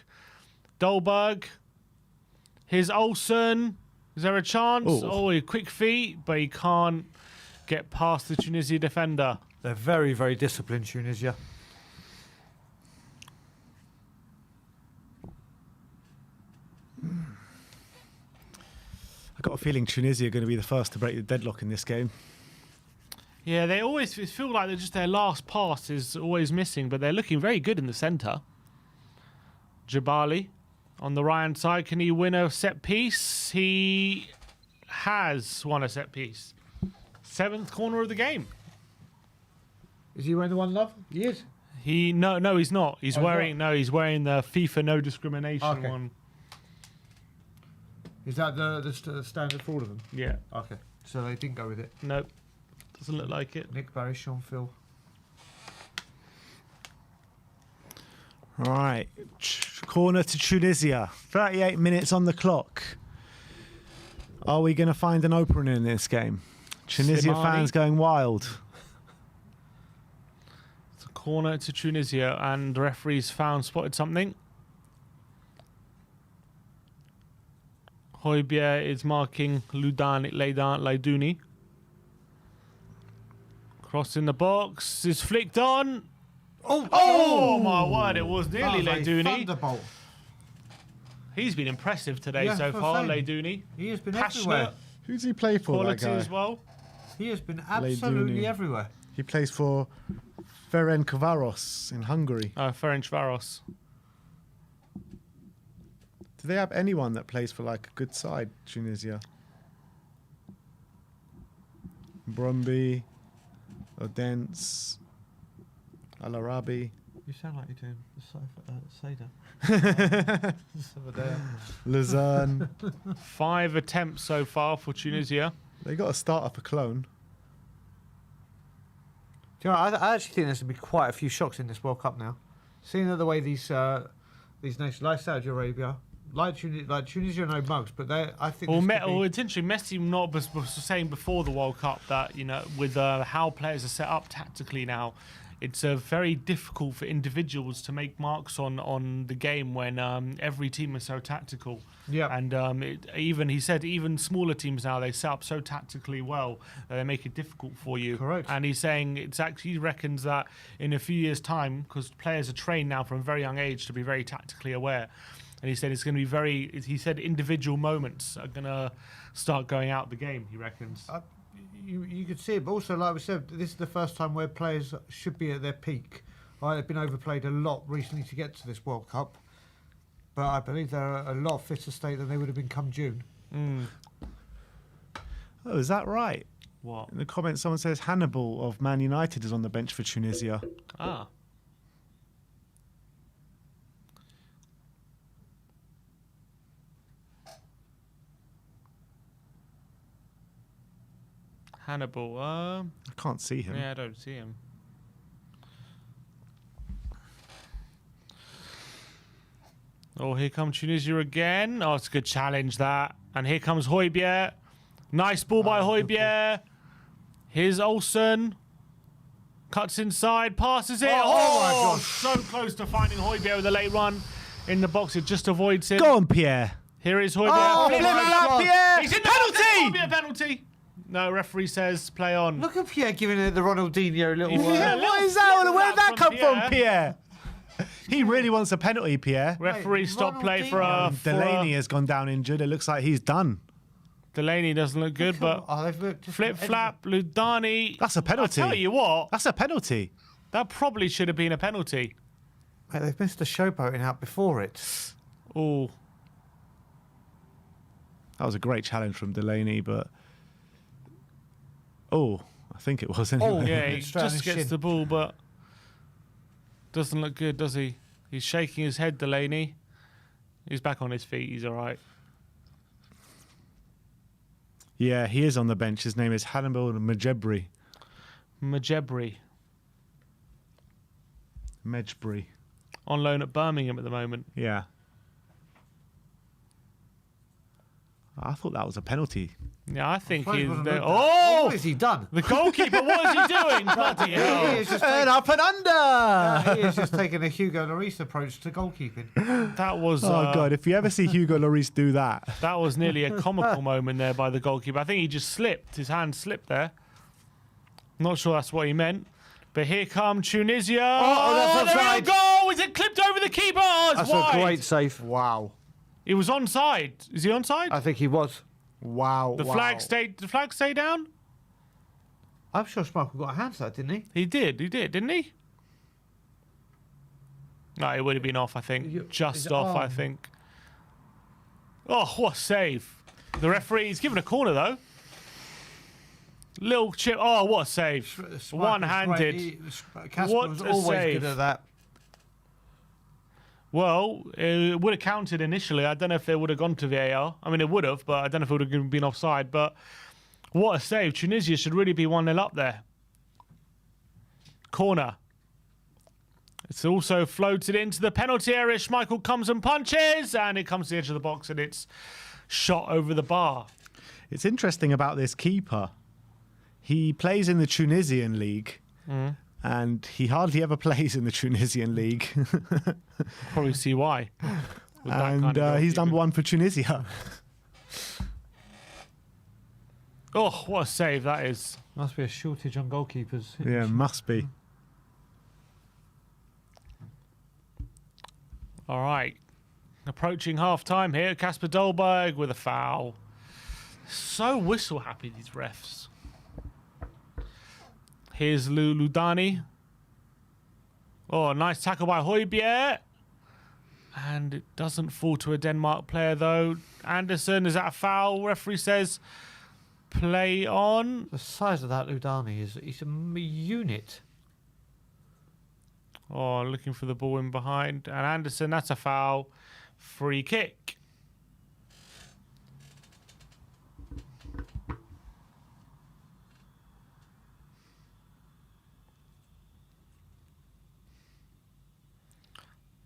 Dolberg. Here's Olsen. Is there a chance? Ooh. Oh, a quick feet, but he can't get past the Tunisia defender. They're very, very disciplined, Tunisia. I got a feeling Tunisia are going to be the first to break the deadlock in this game. Yeah, they always feel like they're just their last pass is always missing, but they're looking very good in the centre. Jabali on the right-hand side. Can he win a set piece? He has won a set piece. 7th corner of the game. Is he wearing the one love? He is. No, he's not. He's Oh, wearing he's wearing the FIFA no discrimination Okay. one. Is that the standard for all of them? Yeah. Okay. So they didn't go with it. Nope. Doesn't look like it. Nick Barry, Sean Phil. Right, corner to Tunisia. 38 minutes on the clock. Are we going to find an opener in this game? Tunisia Slimani. fans going wild. It's a corner to Tunisia, and the referee's spotted something. Højbjerg is marking Leiduni. Cross in the box is flicked on. Oh my word! It was nearly Leiduni. Thunderbolt. He's been impressive today Yeah, so that's what far, I'm saying. Leiduni. He has been Passionate, everywhere. Who's he play for, that quality guy? as well. He has been absolutely Leiduni. everywhere. He plays for Ferencvaros in Hungary. Ferencvaros. Do they have anyone that plays for like a good side, Tunisia? Brumby, Odense, Al Arabi. You sound like you're doing the Seder. Lausanne. 5 attempts so far for Tunisia. They got to start up a clone. Do you know, I actually think there's going to be quite a few shocks in this World Cup now. Seeing the way these nations, like Saudi Arabia, like Tunisia, no mugs, but I think. Well, it's interesting. Messi not was saying before the World Cup that with how players are set up tactically now, it's very difficult for individuals to make marks on the game when every team is so tactical. Yeah. And he said even smaller teams now, they set up so tactically well that they make it difficult for you. Correct. And he's saying he reckons that in a few years' time, because players are trained now from a very young age to be very tactically aware. And he said it's going to be he said individual moments are going to start going out the game, he reckons. You could see it, but also, like we said, this is the first time where players should be at their peak. Right, they've been overplayed a lot recently to get to this World Cup, but I believe they're a lot fitter state than they would have been come June. Oh, is that right? What? In the comments, someone says Hannibal of Man United is on the bench for Tunisia. Ah. Hannibal. I can't see him. Yeah, I don't see him. Oh, here comes Tunisia again. Oh, it's a good challenge, that. And here comes Højbjerg. Nice ball by Højbjerg. Here's Olsen. Cuts inside, passes it. Oh my God. So close to finding Højbjerg with a late run in the box. It just avoids him. Go on, Pierre. Here is Højbjerg. Oh, Flip flip it it up. up, Pierre. He's in the Penalty! box. It can't be a penalty. No, referee says play on. Look at Pierre giving it the Ronaldinho little. Yeah. What is that? Where did that come Pierre. from, Pierre? He really wants a penalty, Pierre. Referee stopped play for Delaney has gone down injured. It looks like he's done. Delaney doesn't look good, but flip flap, Ludani. That's a penalty. I'll tell you what, That's a penalty. that probably should have been a penalty. Mate, they've missed a showboating out before it. Oh, That was a great challenge from Delaney, but I think it was anyway. Oh, yeah, he Straight on just his gets shin. the ball, but doesn't look good, does he? He's shaking his head, Delaney. He's back on his feet. He's all right. Yeah, he is on the bench. His name is Hannibal Mejbri. Mejbri on loan at Birmingham at the moment. Yeah. I thought that was a penalty. Yeah, I think Fine, he's wasn't there. it? Oh, What has he done? the goalkeeper, what is he doing? Bloody He hell. is just And up and under! he is just taking a Hugo Lloris approach to goalkeeping. That was Oh, God, if you ever see Hugo Lloris do that. that was nearly a comical moment there by the goalkeeper. I think he just slipped. His hand slipped there. Not sure that's what he meant. But here come Tunisia. that's there we offside. go. Goal! Is it clipped over the keeper? Oh, it's That's wide. a great save. Wow. He was onside. Is he onside? I think he was. Wow. The flag stayed. The flag stay down. I'm sure Schmeichel got a hand to that, didn't he? He did, didn't he? No, it would have been off. I think Is just it off. I on? think. Oh, what a save! The referee's given a corner though. Little chip. Oh, what a save! One-handed. Casper What was a always save. good at that. Well, it would have counted initially. I don't know if they would have gone to VAR. I mean, it would have, but I don't know if it would have been offside. But what a save. Tunisia should really be 1-0 up there. Corner. It's also floated into the penalty area. Schmeichel comes and punches, and it comes to the edge of the box, and it's shot over the bar. It's interesting about this keeper. He plays in the Tunisian league, and he hardly ever plays in the Tunisian league. Probably see why. With that And kind of he's goalkeeping. number one for Tunisia. Oh, what a save that is. Must be a shortage on goalkeepers. Yeah, must be. All right. Approaching half-time here. Kasper Dolberg with a foul. So whistle-happy, these refs. Here's Ludani. Oh, nice tackle by Højbjerg. And it doesn't fall to a Denmark player, though. Anderson, is that a foul? Referee says play on. The size of that Ludani he's a unit. Oh, looking for the ball in behind. And Anderson, that's a foul. Free kick.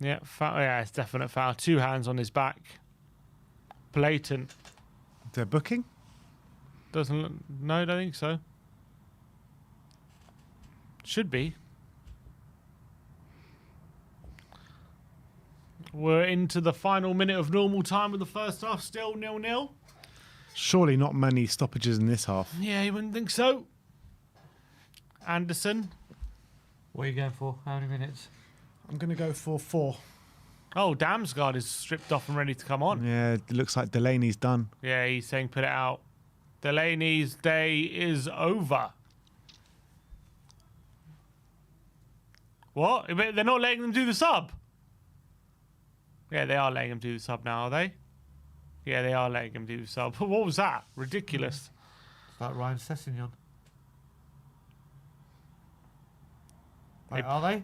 Yeah, foul. Yeah, it's definite foul. 2 hands on his back. Blatant. They're booking? Doesn't look... No, I don't think so. Should be. We're into the final minute of normal time of the first half. Still 0-0. Surely not many stoppages in this half. Yeah, you wouldn't think so. Anderson. What are you going for? How many minutes? I'm going to go for 4. Oh, Damsgaard is stripped off and ready to come on. Yeah, it looks like Delaney's done. Yeah, he's saying put it out. Delaney's day is over. What? They're not letting them do the sub? Yeah, they are letting him do the sub now, are they? Yeah, they are letting him do the sub. What was that? Ridiculous. It's like Ryan Sessegnon. Wait, are they?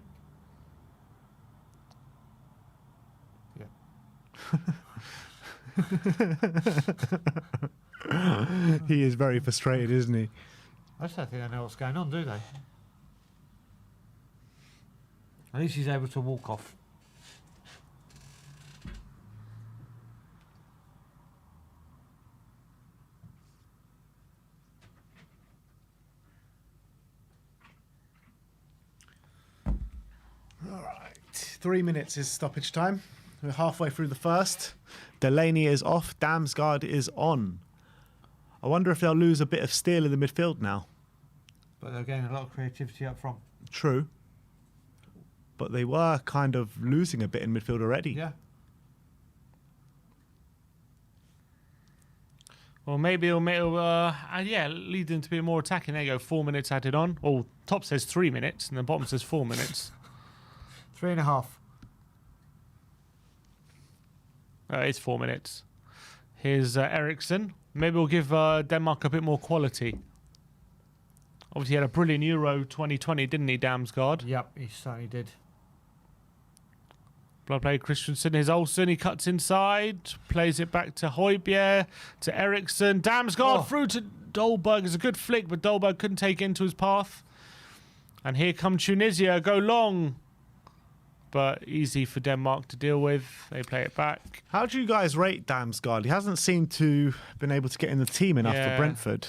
He is very frustrated, isn't he? I just don't think they know what's going on, do they? At least he's able to walk off. All right. 3 minutes is stoppage time. We're halfway through the first. Delaney is off. Damsgaard is on. I wonder if they'll lose a bit of steel in the midfield now. But they're getting a lot of creativity up front. True. But they were kind of losing a bit in midfield already. Yeah. Well, maybe it'll lead them to be more attacking. There you go, 4 minutes added on. Well, top says 3 minutes, and the bottom says 4 minutes. 3.5. It's 4 minutes. Here's Eriksson. Maybe we'll give Denmark a bit more quality. Obviously, he had a brilliant Euro 2020, didn't he, Damsgaard? Yep, he certainly did. Blood play Christensen. Here's Olsen. He cuts inside. Plays it back to Højbjerg. To Eriksson. Damsgaard through to Dolberg. It's a good flick, but Dolberg couldn't take it into his path. And here come Tunisia. Go long. But easy for Denmark to deal with. They play it back. How do you guys rate Damsgaard? He hasn't seemed to been able to get in the team enough for Brentford.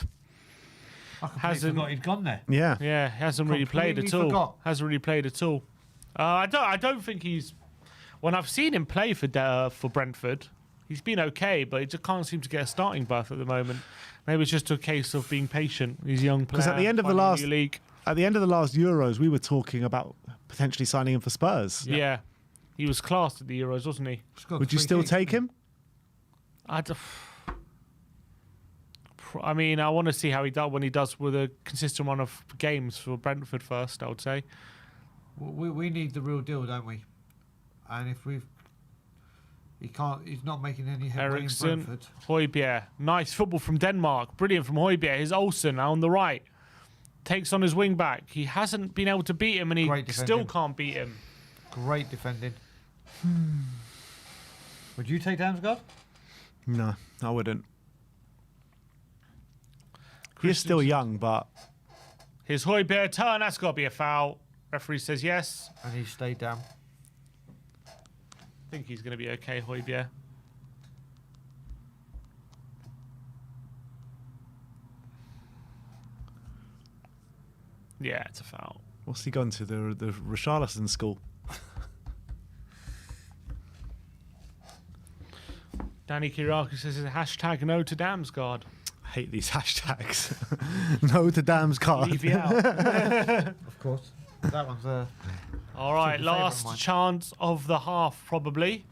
I completely forgot he'd gone there. Yeah. Yeah, hasn't really played at all. Forgot. Hasn't really played at all. I don't think he's... When I've seen him play for Brentford, he's been okay, but he just can't seem to get a starting berth at the moment. Maybe it's just a case of being patient. He's a young player. Because at the end of the last Euros, we were talking about potentially signing him for Spurs. Yeah. He was classed at the Euros, wasn't he? Would you still take him? I mean, I want to see how he does when he does with a consistent run of games for Brentford first, I would say. We need the real deal, don't we? And if he's not making any headway in Brentford. Højbjerg. Nice football from Denmark. Brilliant from Højbjerg. Here's Olsen now on the right. Takes on his wing back. He hasn't been able to beat him, and he still can't beat him. Great defending. Would you take Damsgaard? No, I wouldn't. He's still young, but... Here's Højbjerg turn. That's got to be a foul. Referee says yes. And he stayed down. I think he's going to be okay, Højbjerg. Yeah, it's a foul. What's he gone to? The Richarlison school? Danny Kiraku says hashtag no to Damsgaard. I hate these hashtags. No to Damsgaard. Leave you out. Of course. That one's all right, last chance of the half, probably.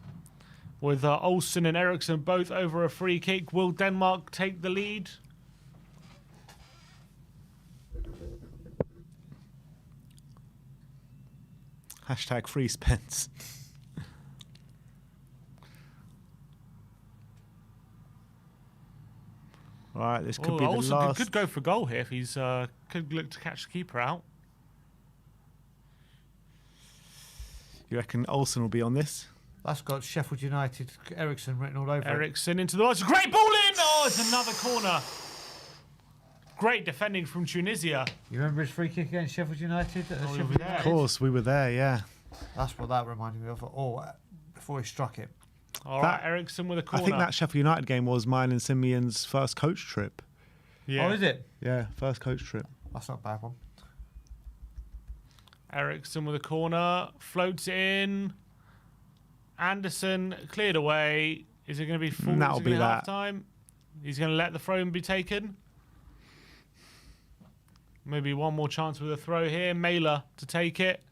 With Olsen and Eriksson both over a free kick. Will Denmark take the lead? Hashtag free Spence. All right, this could be the also last. could go for goal here if he's could look to catch the keeper out. You reckon Olsen will be on this? That's got Sheffield United, Ericsson written all over it. Ericsson into the box. Great ball in! Oh, it's another corner. Great defending from Tunisia. You remember his free kick against Sheffield United? Sheffield Of course, we were there, yeah. That's what that reminded me of. Before he struck it. All right, Ericsson with a corner. I think that Sheffield United game was mine and Simeon's first coach trip. Yeah. Oh, is it? Yeah, first coach trip. That's not a bad one. Ericsson with a corner. Floats it in. Anderson cleared away. Is it going to be full? That'll be that. Half time? He's going to let the throw in be taken. Maybe one more chance with a throw here. Mailer to take it.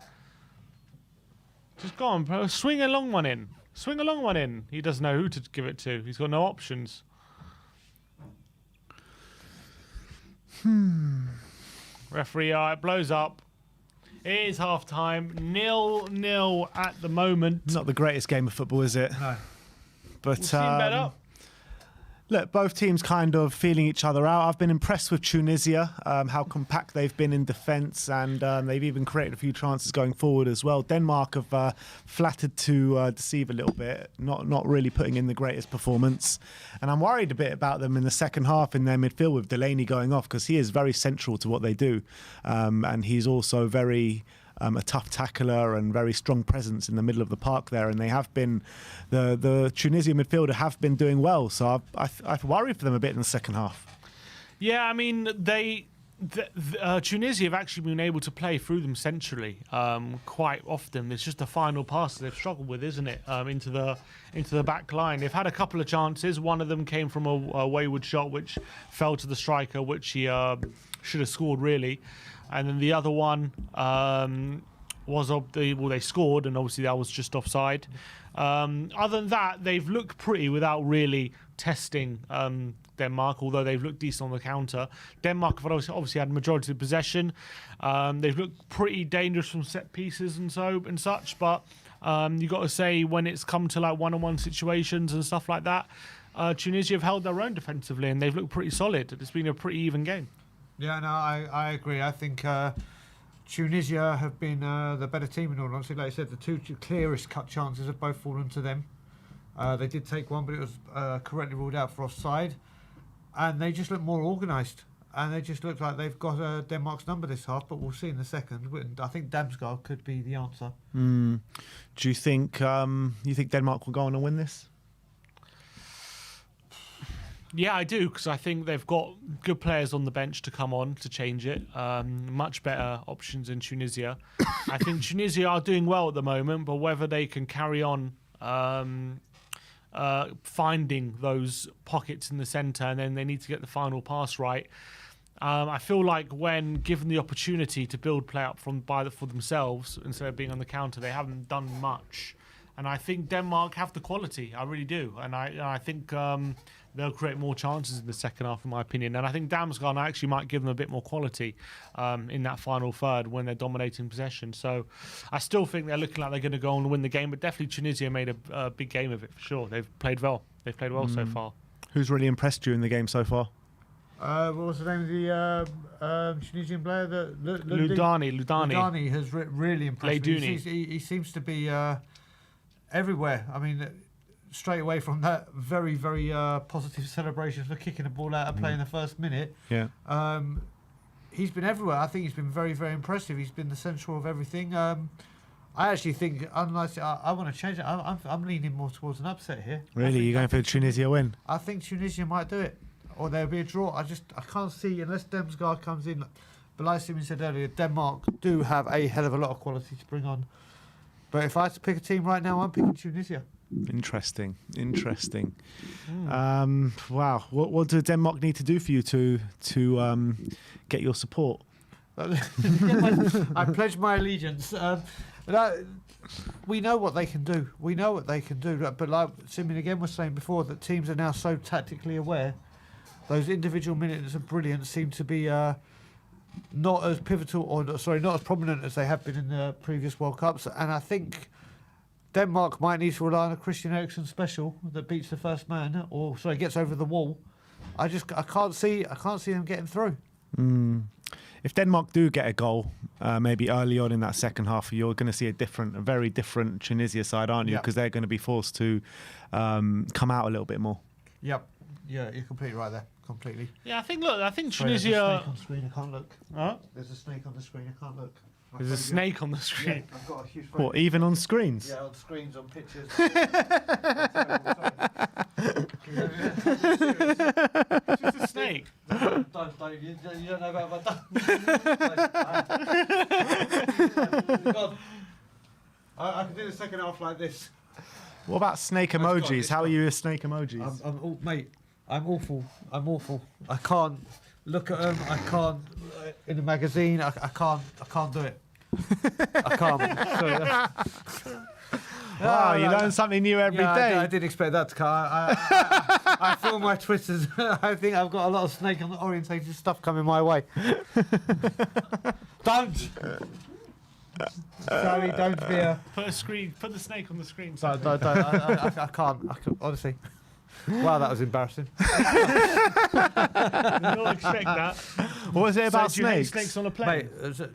Just go on, bro. Swing a long one in. Swing a long one in. He doesn't know who to give it to. He's got no options. Referee, it blows up. It is half time. 0-0 at the moment. Not the greatest game of football, is it? No. But We've seen better. look, both teams kind of feeling each other out. I've been impressed with Tunisia, how compact they've been in defence, and they've even created a few chances going forward as well. Denmark have flattered to deceive a little bit, not really putting in the greatest performance. And I'm worried a bit about them in the second half in their midfield with Delaney going off, because he is very central to what they do. And he's also very... a tough tackler and very strong presence in the middle of the park there, and they have been the Tunisia midfielder have been doing well, so I worry for them a bit in the second half. Yeah, I mean, Tunisia have actually been able to play through them centrally quite often. It's just the final pass they've struggled with, isn't it? Into the back line. They've had a couple of chances. One of them came from a wayward shot, which fell to the striker, which he should have scored really. And then the other one was they scored, and obviously that was just offside. Other than that, they've looked pretty without really testing Denmark, although they've looked decent on the counter. Denmark have obviously had majority of possession. They've looked pretty dangerous from set pieces and such, but you got to say when it's come to like one-on-one situations and stuff like that, Tunisia have held their own defensively, and they've looked pretty solid. It's been a pretty even game. Yeah, no, I agree. I think Tunisia have been the better team in all honesty. Like I said, the two clearest cut chances have both fallen to them. They did take one, but it was correctly ruled out for offside. And they just look more organised. And they just look like they've got Denmark's number this half, but we'll see in the second. I think Damsgaard could be the answer. Do you think Denmark will go on and win this? Yeah, I do, because I think they've got good players on the bench to come on to change it. Much better options in Tunisia. I think Tunisia are doing well at the moment, but whether they can carry on finding those pockets in the centre, and then they need to get the final pass right. I feel like when given the opportunity to build play up for themselves instead of being on the counter, they haven't done much. And I think Denmark have the quality. I really do. And I think they'll create more chances in the second half, in my opinion. And I think Damsgaard actually might give them a bit more quality in that final third when they're dominating possession. So I still think they're looking like they're going to go on and win the game. But definitely Tunisia made a big game of it, for sure. They've played well. They've played well so far. Who's really impressed you in the game so far? What was the name of the Tunisian player? Ludani. Ludani has really impressed me. He seems to be everywhere. I mean, straight away from that very, very positive celebration for kicking the ball out and playing the first minute. Yeah. He's been everywhere. I think he's been very, very impressive. He's been the central of everything. I actually think, unless I want to change it, I'm leaning more towards an upset here. Really? You're going for the Tunisia win? I think Tunisia might do it. Or there'll be a draw. I can't see, unless Damsgaard comes in. But like Simon said earlier, Denmark do have a hell of a lot of quality to bring on. But if I had to pick a team right now, I'm picking Tunisia. Interesting. Wow. What do Denmark need to do for you to get your support? I pledge my allegiance. We know what they can do. But like Simon again was saying before, that teams are now so tactically aware. Those individual minutes of brilliance seem to be not as pivotal, or sorry, not as prominent as they have been in the previous World Cups. And I think Denmark might need to rely on a Christian Eriksen special that beats the first man, or sorry, gets over the wall. I can't see them getting through. If Denmark do get a goal, maybe early on in that second half, you're going to see a very different Tunisia side, aren't you? Because they're going to be forced to come out a little bit more. Yep. Yeah, you're completely right there. Completely. Yeah, I think Tunisia. There's a snake on the screen. I can't look. Huh? There's a snake on the screen. I can't look. There's a snake on the screen. Yeah, I've got a huge. What, even on screens? Yeah, on screens, on pictures. It's just a snake. Don't, you don't know about God. I can do the second half like this. What about snake That's emojis? got it, How are you with snake emojis? Mate, I'm awful. I can't look at them. I can't in a magazine. I can't do it. I can't. Sorry. Wow, you learn something new every day. I didn't expect that to come. I feel my Twitters. I think I've got a lot of snake-orientated stuff coming my way. Don't. Sorry, don't be a... Put the snake on the screen. Don't. I can't. Honestly. Wow, that was embarrassing. Did not expect that. What was it about So do you hate snakes? snakes on a plane? Mate,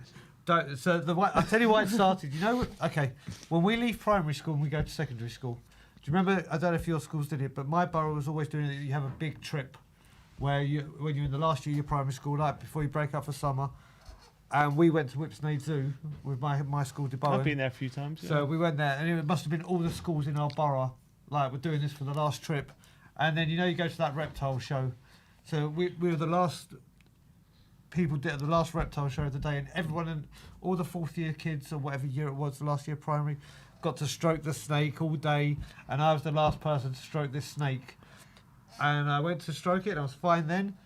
I'll tell you why it started. You know, okay, when we leave primary school and we go to secondary school, do you remember, I don't know if your schools did it, but my borough was always doing it, you have a big trip where when you're in the last year of your primary school, like before you break up for summer, and we went to Whipsnade Zoo with my school, DeBowen. I've been there a few times. Yeah. So we went there, and it must have been all the schools in our borough, like, we're doing this for the last trip. And then, you know, you go to that reptile show. So we were the last people did the last reptile show of the day, and everyone and all the fourth year kids or whatever year it was, the last year of primary, got to stroke the snake all day, and I was the last person to stroke this snake. And I went to stroke it, and I was fine then.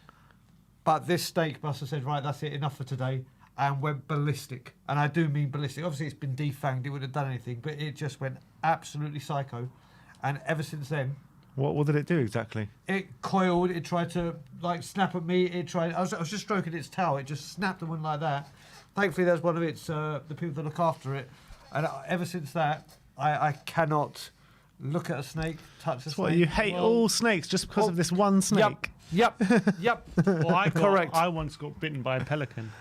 But this snake must have said, right, that's it, enough for today, and went ballistic. And I do mean ballistic. Obviously, it's been defanged, it wouldn't have done anything, but it just went absolutely psycho. And ever since then, What did it do exactly? it coiled. It tried to like snap at me. I was just stroking its tail. It just snapped and went like that. Thankfully, there's one of its the people that look after it. And ever since that, I cannot look at a snake, touch a snake. What, you hate all snakes just because of this one snake? Yep. Well, Correct. I once got bitten by a pelican.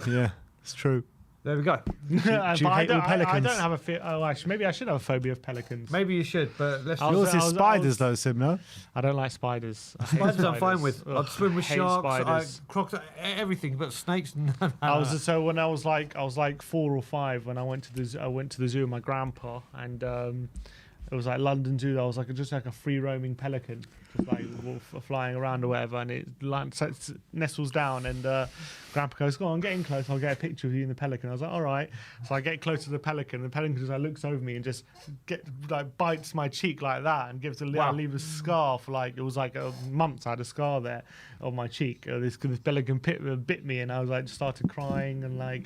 Yeah, it's true. There we go. Do you hate all pelicans? I don't have a fear. Oh, actually, maybe I should have a phobia of pelicans. Maybe you should, but let's. Yours is spiders, though, Sim, no? I don't like spiders. I hate Spiders I'm fine with. Ugh, I'd swim with hate sharks, spiders. crocodiles, everything, but snakes. No. So when I was like 4 or 5 when I went to the zoo with my grandpa, and it was like London Zoo. I was like just like a free roaming pelican, just like flying around or whatever, and it nestles down, and grandpa goes, "Go on, get in close. I'll get a picture of you and the pelican." I was like, "All right." So I get close to the pelican, and the pelican just like looks over me and just bites my cheek like that, and gives I leave a scar for like it was like a month. I had a scar there on my cheek. This pelican bit me, and I was like started crying, and my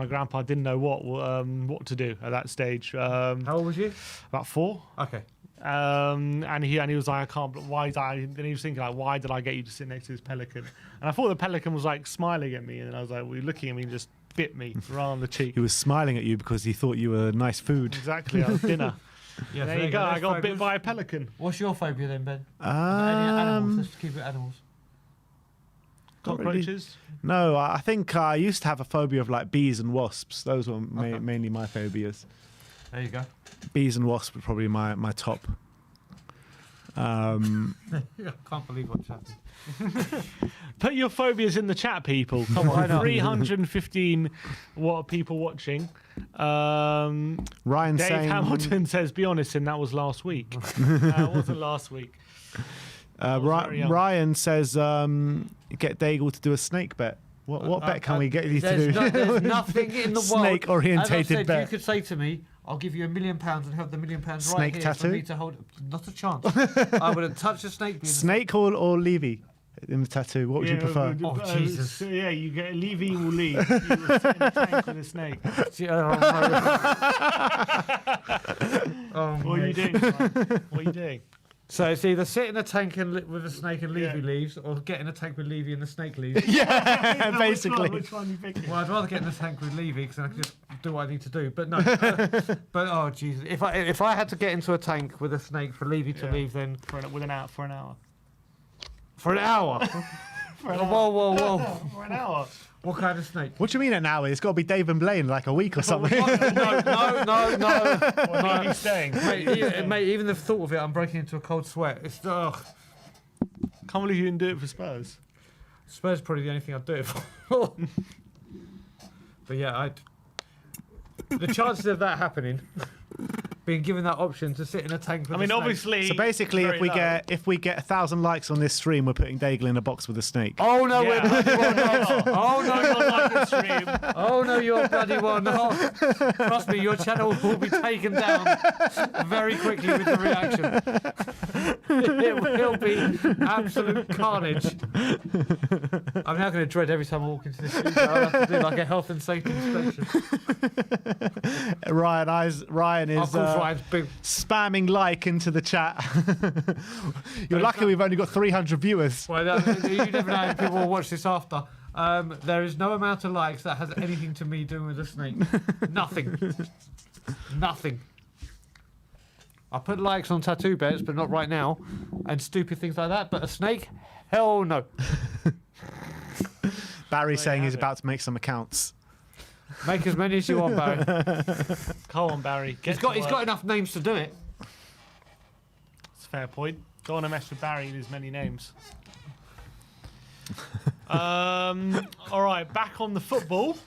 grandpa didn't know what to do at that stage. How old was you? About 4. Okay. And he was like, I can't. Why did I? And he was thinking like, why did I get you to sit next to this pelican? And I thought the pelican was like smiling at me, and I was like, well, you're looking at me and just bit me right on the cheek. He was smiling at you because he thought you were nice food. Exactly, at dinner. Yeah, There you go. I got bit by a pelican. What's your phobia then, Ben? Any animals? Let's keep it animals. Cockroaches. No, I think I used to have a phobia of like bees and wasps. Those were mainly my phobias. There you go. Bees and wasps were probably my top. I can't believe what's happened. Put your phobias in the chat, people. Come on, 315 people watching. Ryan Dave saying Hamilton says, "Be honest, and that was last week." It wasn't last week. Ryan says, "Get Daigle to do a snake bet." What bet can we get you to do? There's nothing in the world. Snake-orientated bet. You could say to me, "I'll give you £1 million and have the £1 million right Snake here tattoo? for me to hold." Not a chance. I wouldn't touch a snake. Snake or Levy in the tattoo? What would you prefer? Oh, Jesus. So, yeah, you get Levy will leave. You will sit in the tank with a snake. What are you doing? Ryan? What are you doing? So it's either sit in a tank with a snake and Levy leaves, or get in a tank with Levy and the snake leaves. Yeah, basically. Which one are you picking? Well, I'd rather get in the tank with Levy because then I can just do what I need to do. But no, but oh Jesus, if I had to get into a tank with a snake for Levy to leave, then For an hour. for an hour. For an hour. Whoa! For an hour. What kind of snake? What do you mean an hour? It's got to be Dave and Blaine, like a week or something. No. What are you staying? Mate, even the thought of it, I'm breaking into a cold sweat. It's Can't believe you didn't do it for Spurs. Spurs is probably the only thing I'd do it for. But yeah, the chances of that happening, being given that option to sit in a tank with I mean, a snake. obviously. So basically, if we get 1,000 likes on this stream, we're putting Daigle in a box with a snake. Oh no, Yeah. we're bloody well not. Oh no, not like the stream. oh no, you're bloody well not. Trust me, your channel will be taken down very quickly with the reaction. It will be absolute carnage. I'm now going to dread every time I walk into this studio. I'll have to do like a health and safety inspection. Ryan is Of course, Ryan's big. spamming like into the chat. You're lucky we've only got 300 viewers. Well, you never know if people will watch this after. There is no amount of likes that has anything to me doing with a snake. Nothing. Nothing. I put likes on tattoo bets, but not right now, and stupid things like that. But a snake? Hell no. Barry's There saying you he's have it. about to make some accounts. Make as many as you want, Barry. Come on, Barry. He's got enough names to do it. That's a fair point. Don't want to mess with Barry and his many names. All right, back on the football,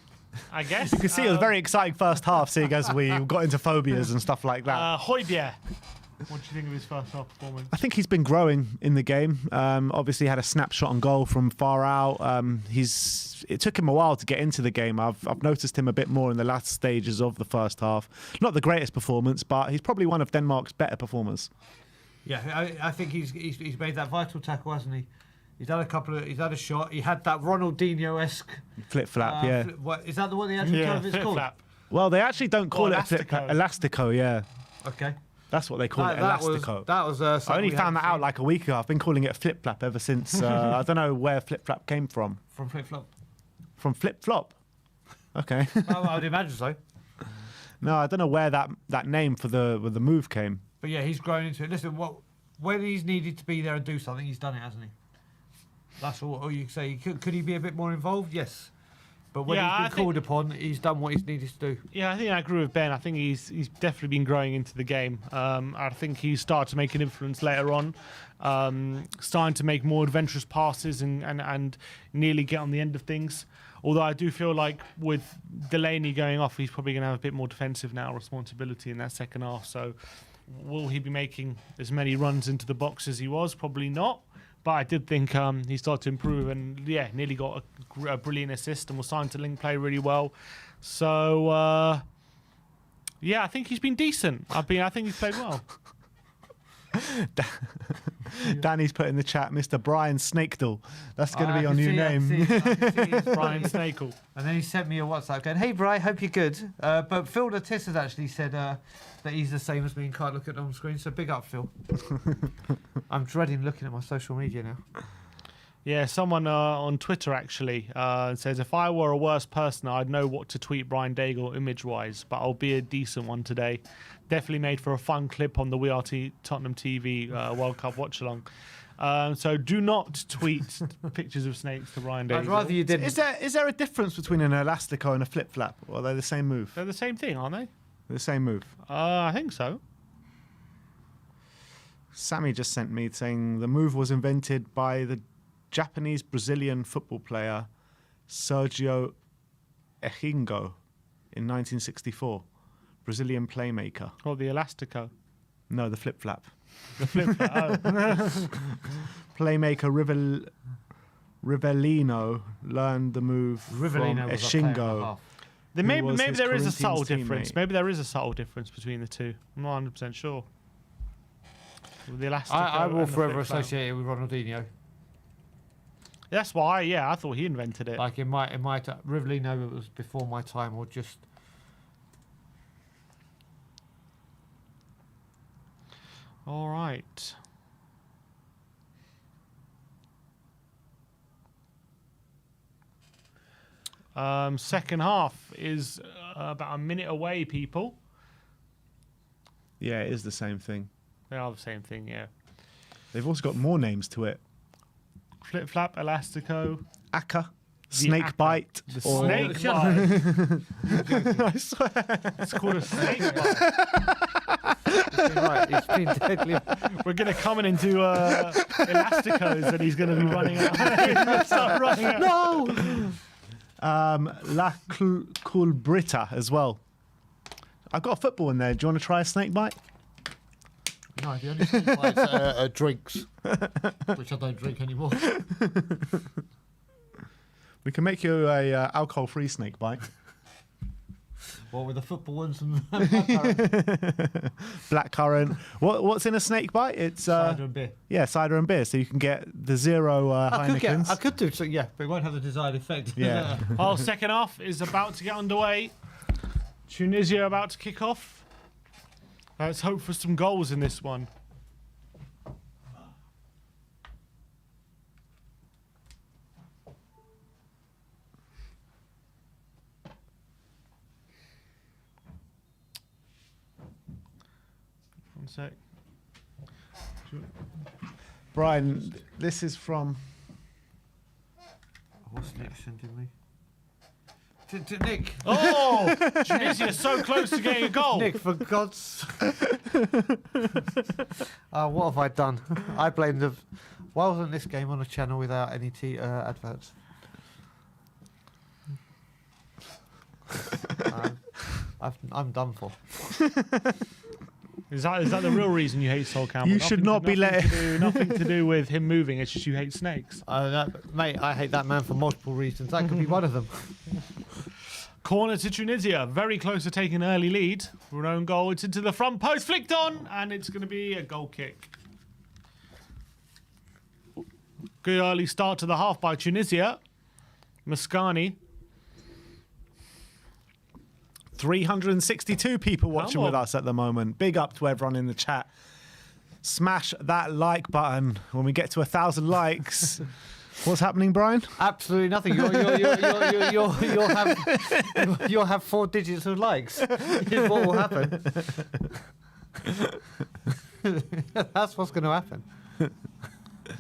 I guess. You can see it was a very exciting first half, seeing as we got into phobias and stuff like that. Højbjerg. What do you think of his first half performance? I think he's been growing in the game. Obviously, had a snapshot on goal from far out. It took him a while to get into the game. I've noticed him a bit more in the last stages of the first half. Not the greatest performance, but he's probably one of Denmark's better performers. Yeah, I think he's made that vital tackle, hasn't he? He's had a shot. He had that Ronaldinho-esque Flip flap, yeah. What is that the one the actual term is called? flip-flap. Well, they actually don't call it a flip Elastico. Elastico, yeah. Okay. That's what they call it, Elastico. That was. I something only we found hadn't that out seen like a week ago. I've been calling it a flip flap ever since. I don't know where flip flap came from. from flip flop. From flip flop. Okay. I would imagine so. No, I don't know where that name for the move came. But yeah, he's grown into it. Listen, when he's needed to be there and do something, he's done it, hasn't he? That's all you can say. Could he be a bit more involved? Yes. But when he's been called upon, he's done what he's needed to do. Yeah, I think I agree with Ben. I think he's definitely been growing into the game. I think he's started to make an influence later on, starting to make more adventurous passes and nearly get on the end of things. Although I do feel like with Delaney going off, he's probably going to have a bit more defensive now responsibility in that second half. So will he be making as many runs into the box as he was? Probably not. But I did think he started to improve and, yeah, nearly got a brilliant assist and was starting to link play really well. So, yeah, I think he's been decent. I think he's played well. Danny's put in the chat, Mr. Brian Snakedall. That's going to be your new name. Brian Snakel. And then he sent me a WhatsApp going, "Hey, Brian, hope you're good." But Phil the Tiss has actually said that he's the same as me and can't look at it on screen. So big up, Phil. I'm dreading looking at my social media now. Yeah, someone on Twitter actually says, if I were a worse person, I'd know what to tweet Brian Daigle image-wise, but I'll be a decent one today. Definitely made for a fun clip on the Tottenham TV World Cup watch-along. So do not tweet pictures of snakes to Brian Daigle. I'd rather you didn't. Is there a difference between an elastico and a flip flap? Or are they the same move? They're the same thing, aren't they? The same move. I think so. Sammy just sent me saying the move was invented by the Japanese-Brazilian football player Sergio Ejingo in 1964. Brazilian playmaker. Or the Elastico. No, the flip-flap. The flip-flap. Oh. Playmaker Rivellino learned the move Rivellino from was a player and a Eshinggo. half. Maybe was there his is a Corinthians subtle difference. teammate. Maybe there is a subtle difference between the two. I'm not 100% sure. With the Elastico I will and the forever flip-flap. associate it with Ronaldinho. That's why, yeah, I thought he invented it. Like in my Rivellino, it was before my time, or just. All right. Second half is about a minute away, people. Yeah, it is the same thing. They are the same thing, yeah. They've also got more names to it. Flip Flap, Elastico. Acca, Snake Acca. Bite. The or- snake bite. I swear. It's called a snake bite. Right, it's been deadly. We're going to come in into Elasticos and he's going to be running out. He's going to start running out. No! La Culbrita as well. I've got a football in there. Do you want to try a snake bite? No, the only thing are drinks, which I don't drink anymore. We can make you a alcohol-free snake bite. What with the football ones and blackcurrant? Blackcurrant. What's in a snake bite? It's Cider and beer. yeah, cider and beer. So you can get the zero Heinekens. I could do so, yeah, but it won't have the desired effect. Yeah. Our second half is about to get underway. Tunisia about to kick off. Let's hope for some goals in this one. One sec. Brian, this is from. What's Nick sending me? To Nick. Oh! Tunisia so close to getting a goal. Nick, for God's. What have I done? I blame the. Why wasn't this game on a channel without any adverts? I'm done for. Is that the real reason you hate Sol Campbell? You should not be letting. Nothing to do with him moving. It's just you hate snakes. Mate, I hate that man for multiple reasons. That could be one of them. Corner to Tunisia. Very close to taking an early lead. For an own goal. It's into the front post. Flicked on. And it's going to be a goal kick. Good early start to the half by Tunisia. Mascani. 362 people watching with us at the moment. Big up to everyone in the chat. Smash that like button. When we get to 1,000 likes, what's happening, Brian? Absolutely nothing. You'll have 4 digits of likes. Is what will happen. That's what's going to happen.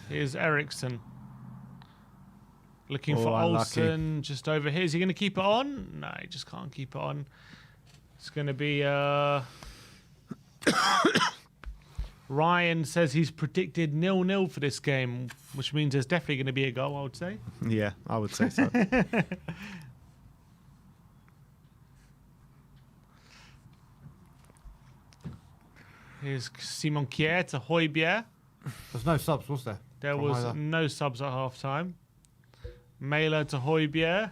Here's Eriksson. Looking for unlucky. Olsen just over here. Is he going to keep it on? No, he just can't keep it on. It's going to be... Ryan says he's predicted 0-0 for this game, which means there's definitely going to be a goal, I would say. Yeah, I would say so. Here's Simon Kier to Højbjerg. There's no subs, was there? There From was either. no subs at half-time. Mailer to Højbjerg.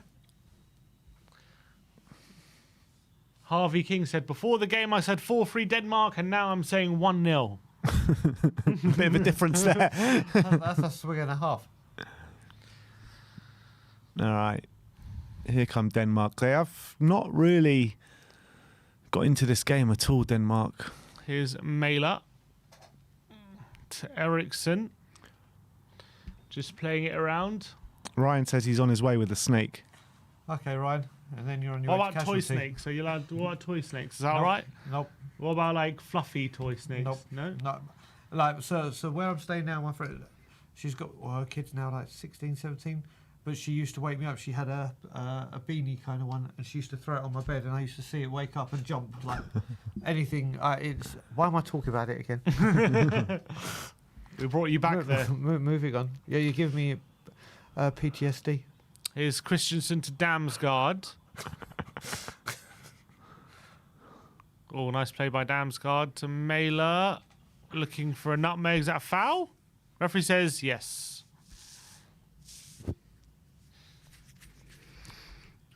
Harvey King said, before the game I said 4-3 Denmark, and now I'm saying 1-0. Bit of a difference there. That's a swing and a half. All right. Here come Denmark. They have not really got into this game at all, Denmark. Here's Mailer to Eriksson. Just playing it around. Ryan says he's on his way with the snake. Okay, Ryan. And then you're on your What way to about toy casualty. snakes? Are you allowed? What about toy snakes? Is that Nope. all right? Nope. What about like fluffy toy snakes? Nope. No. No. Like so where I'm staying now, my friend, she's got her kids now like 16, 17, but she used to wake me up. She had a beanie kind of one, and she used to throw it on my bed, and I used to see it wake up and jump like anything. It's why am I talking about it again? We brought you back there. Moving on. Yeah, you give me PTSD. Here's Christensen to Damsgaard. Oh, nice play by Damsgaard to Mailer. Looking for a nutmeg. Is that a foul? Referee says yes.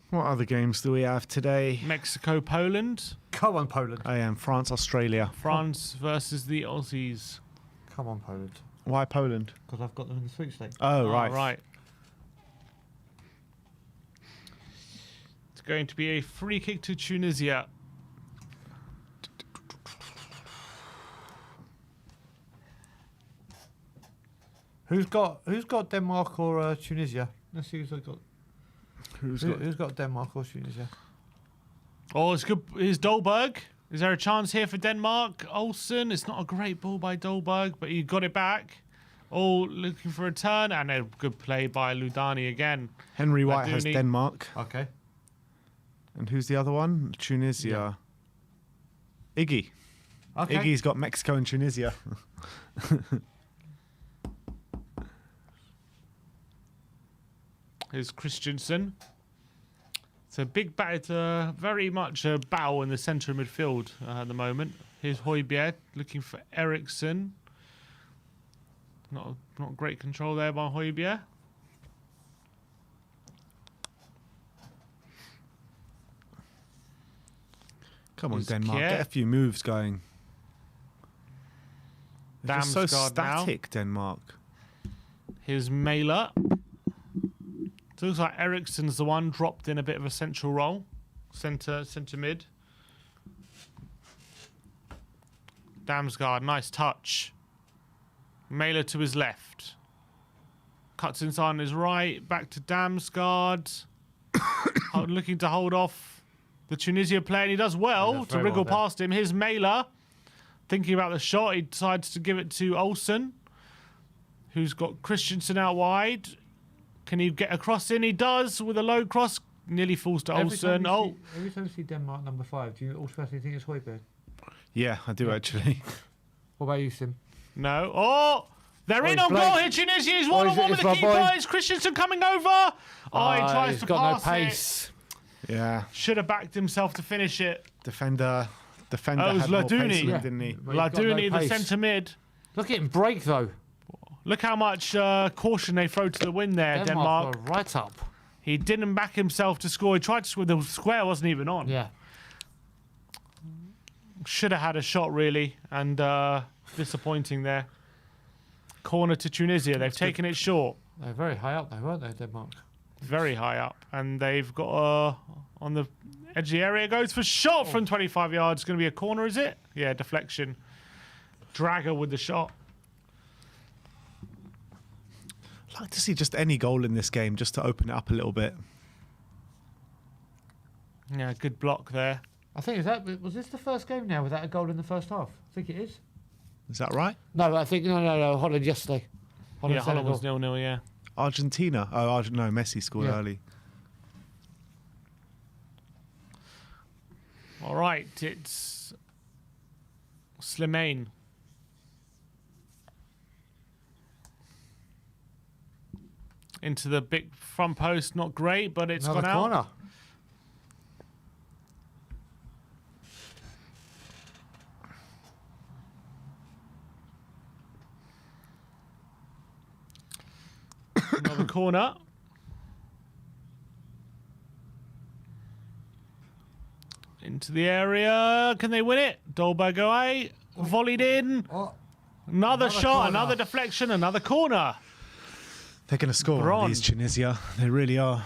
What other games do we have today? Mexico, Poland. Come on, Poland. I am France, Australia. France versus the Aussies. Come on, Poland. Why Poland? Because I've got them in the sweepstakes. Oh, right. Right. It's going to be a free kick to Tunisia. Who's got Denmark or Tunisia? Let's see who's got. Who's got Denmark or Tunisia? Oh, it's good. Is Dolberg? Is there a chance here for Denmark? Olsen. It's not a great ball by Dolberg, but he got it back. Oh, looking for a turn, and a good play by Ludani again. Henry White has Denmark. Okay. And who's the other one? Tunisia. Yeah. Iggy. Okay. Iggy's got Mexico and Tunisia. Here's Christensen. It's a big battle. It's very much a battle in the centre of midfield at the moment. Here's Højbjerg looking for Eriksson. Not great control there by Højbjerg. Come on, Denmark. Get a few moves going. They're so static, now. Denmark. Here's Mæhle. It looks like Eriksson's the one dropped in a bit of a central role. Centre mid. Damsgaard, nice touch. Mæhle to his left. Cuts inside on his right. Back to Damsgaard. Looking to hold off the Tunisia player. And he does well to wriggle past him. Here's Mæhle. Thinking about the shot. He decides to give it to Olsen, who's got Christensen out wide. Can he get a cross in? He does with a low cross. Nearly falls to Olsen. Every time you see Denmark number 5, do you automatically think it's Højbjerg? Yeah, I do actually. What about you, Sim? No. Oh, they're in on goal here. Tunisia is 1-on-1 with the keeper. Is Christensen coming over? Oh, he tries to pass no pace. Yeah. Should have backed himself to finish it. Defender Oh, it was had more pace Laduni. than him, didn't he? Laduni, the centre mid. Look at him break, though. Look how much caution they throw to the wind there, Denmark. Right up. He didn't back himself to score. He tried to score. The square wasn't even on. Yeah. Should have had a shot, really. And disappointing there. Corner to Tunisia. They've taken it short. They're very high up, though, weren't they, Denmark? Very high up. And they've got on the edge of the area. Goes for shot from 25 yards. It's going to be a corner, is it? Yeah, deflection. Dragger with the shot. I'd like to see just any goal in this game just to open it up a little bit. Yeah, good block there. I think was this the first game now without a goal in the first half? I think it is. Is that right? No, I think no. Holland yesterday. Holland was 0-0. Yeah. Argentina. Oh, no, Messi scored early. All right, it's Slimane. Into the big front post, not great, but it's gone out. Corner. Another corner. Into the area. Can they win it? Dolberg away. Volleyed in. Another shot, corner. Another deflection, another corner. They're going to score on these, Tunisia. They really are.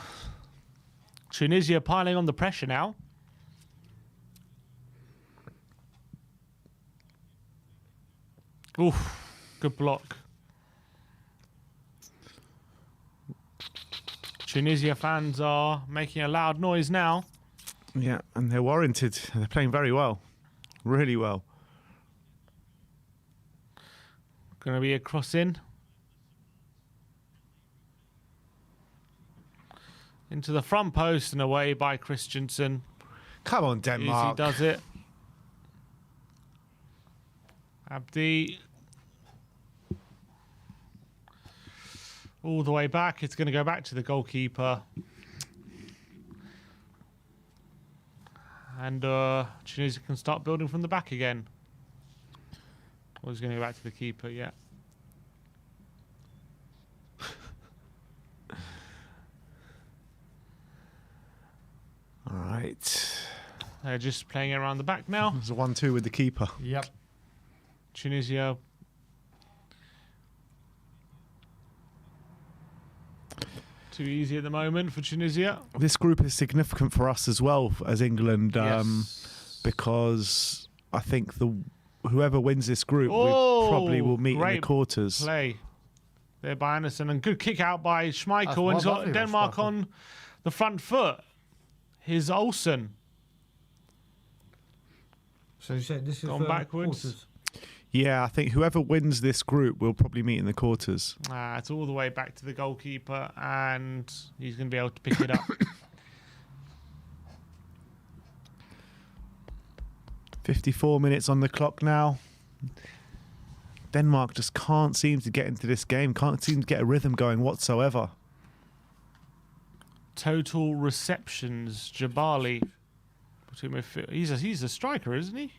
Tunisia piling on the pressure now. Oof, good block. Tunisia fans are making a loud noise now. Yeah, and they're warranted. They're playing very well. Really well. Going to be a cross in. Into the front post and away by Christensen. Come on, Denmark. Easy does it. Abdi. All the way back. It's going to go back to the goalkeeper. And Tunisia can start building from the back again. Or he's going to go back to the keeper, yeah. All right. They're just playing it around the back now. There's a 1-2 with the keeper. Yep. Tunisia. Too easy at the moment for Tunisia. This group is significant for us as well as England, because I think whoever wins this group we probably will meet in the quarters. Play there by Anderson, and good kick out by Schmeichel, and he's got Denmark on the front foot. Here's Olsen. So you said this is Gone backwards. quarters. Yeah, I think whoever wins this group will probably meet in the quarters. It's all the way back to the goalkeeper, and he's going to be able to pick it up. 54 minutes on the clock now. Denmark just can't seem to get into this game, can't seem to get a rhythm going whatsoever. Total receptions, Jabali. He's a striker, isn't he?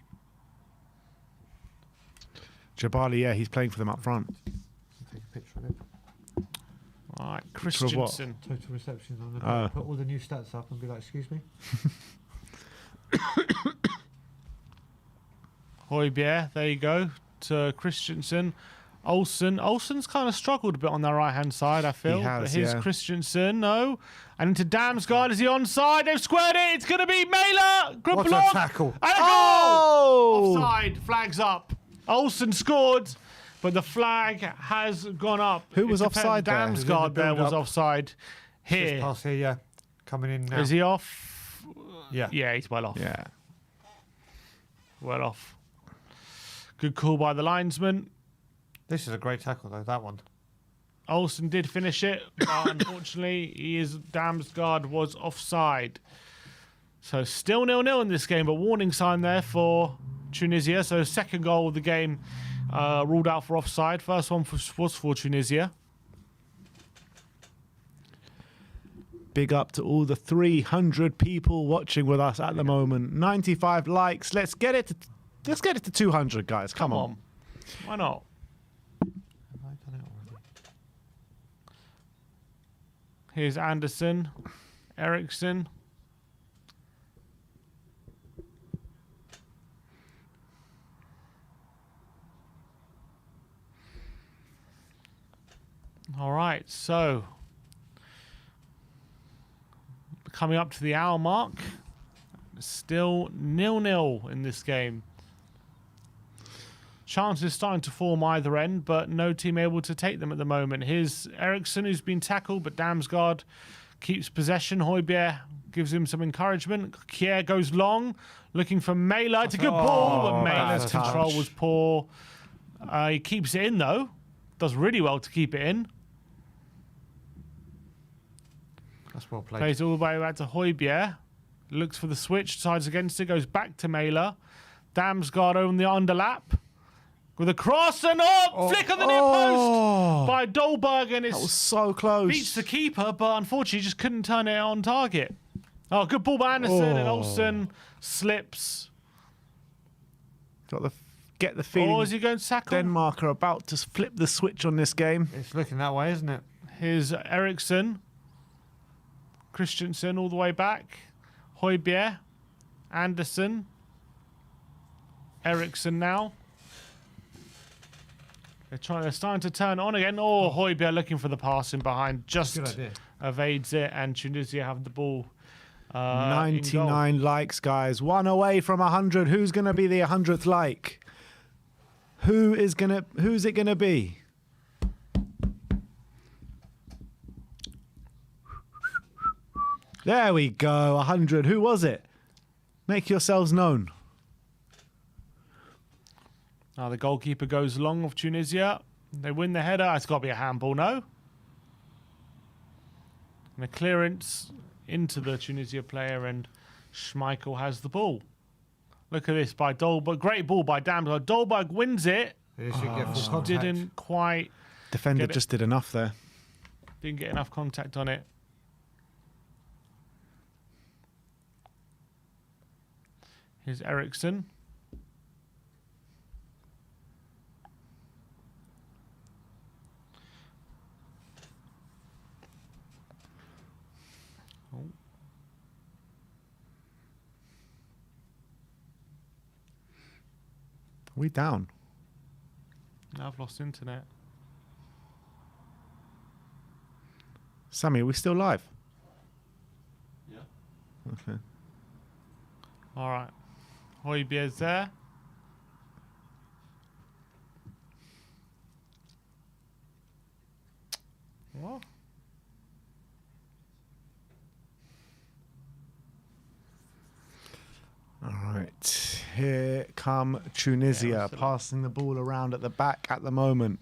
Jabali, yeah, he's playing for them up front. I'll take a picture of it. All right, Christensen. Total receptions on the put all the new stats up and be like, excuse me. Højbjerg, there you go, to Christensen. Olsen's kind of struggled a bit on the right-hand side, I feel. He has, but here's yeah. Christensen, no. And into Damsgaard, is he onside? They've squared it, it's going to be Mæhle. What a tackle. And a goal! Oh! Offside, flags up. Olsen scored, but the flag has gone up. Who was It offside depends. there? Damsgaard there was build-up. offside. Just Here. past here, yeah. Coming in now. Is he off? Yeah. Yeah, he's well off. Yeah. Well off. Good call by the linesman. This is a great tackle, though, that one. Olsen did finish it, but unfortunately, Damsgaard was offside. So still 0-0 in this game, but warning sign there for Tunisia. So second goal of the game ruled out for offside. First one was for Tunisia. Big up to all the 300 people watching with us at the moment. 95 likes. Let's get it to 200, guys. Come on. Why not? Have I done it already? Here's Anderson, Eriksson. All right, so coming up to the hour mark, still 0-0 in this game. Chances starting to form either end, but no team able to take them at the moment. Here's Eriksson, who's been tackled, but Damsgaard keeps possession. Højbjerg gives him some encouragement. Kjær goes long, looking for Mæhle. It's a good ball, but Mæhle's bad control touch. was poor. He keeps it in, though. Does really well to keep it in. That's well played. Plays all the way back to Højbjerg. Looks for the switch, decides against it, goes back to Mæhle. Damsgaard on the underlap. With a cross and flick on the near post by Dolberg, and That was it's so close. beats the keeper, but unfortunately just couldn't turn it on target. Oh, good ball by Anderson, and Olsen slips. Get the feeling Or is he going to tackle? Denmark are about to flip the switch on this game. It's looking that way, isn't it? Here's Eriksson. Christensen all the way back. Højbjerg. Anderson. Eriksson now. They're starting to turn on again. Oh, Højbjerg looking for the pass in behind. Just Good idea. evades it, and Tunisia have the ball. In goal. 99 likes, guys. One away from 100. Who's going to be the 100th like? Who's it going to be? There we go. 100. Who was it? Make yourselves known. Now the goalkeeper goes long of Tunisia. They win the header. It's got to be a handball, no? And a clearance into the Tunisia player, and Schmeichel has the ball. Look at this by Dolberg. Great ball by Damsgaard. Dolberg wins it. They should get full contact. Didn't quite Defender Get it. just did enough there. didn't get enough contact on it. Here's Eriksson. Are we down? Now I've lost internet. Sammy, are we still live? Yeah. Okay. All right. Højbjerg's there. What? All right, here come Tunisia, passing the ball around at the back at the moment,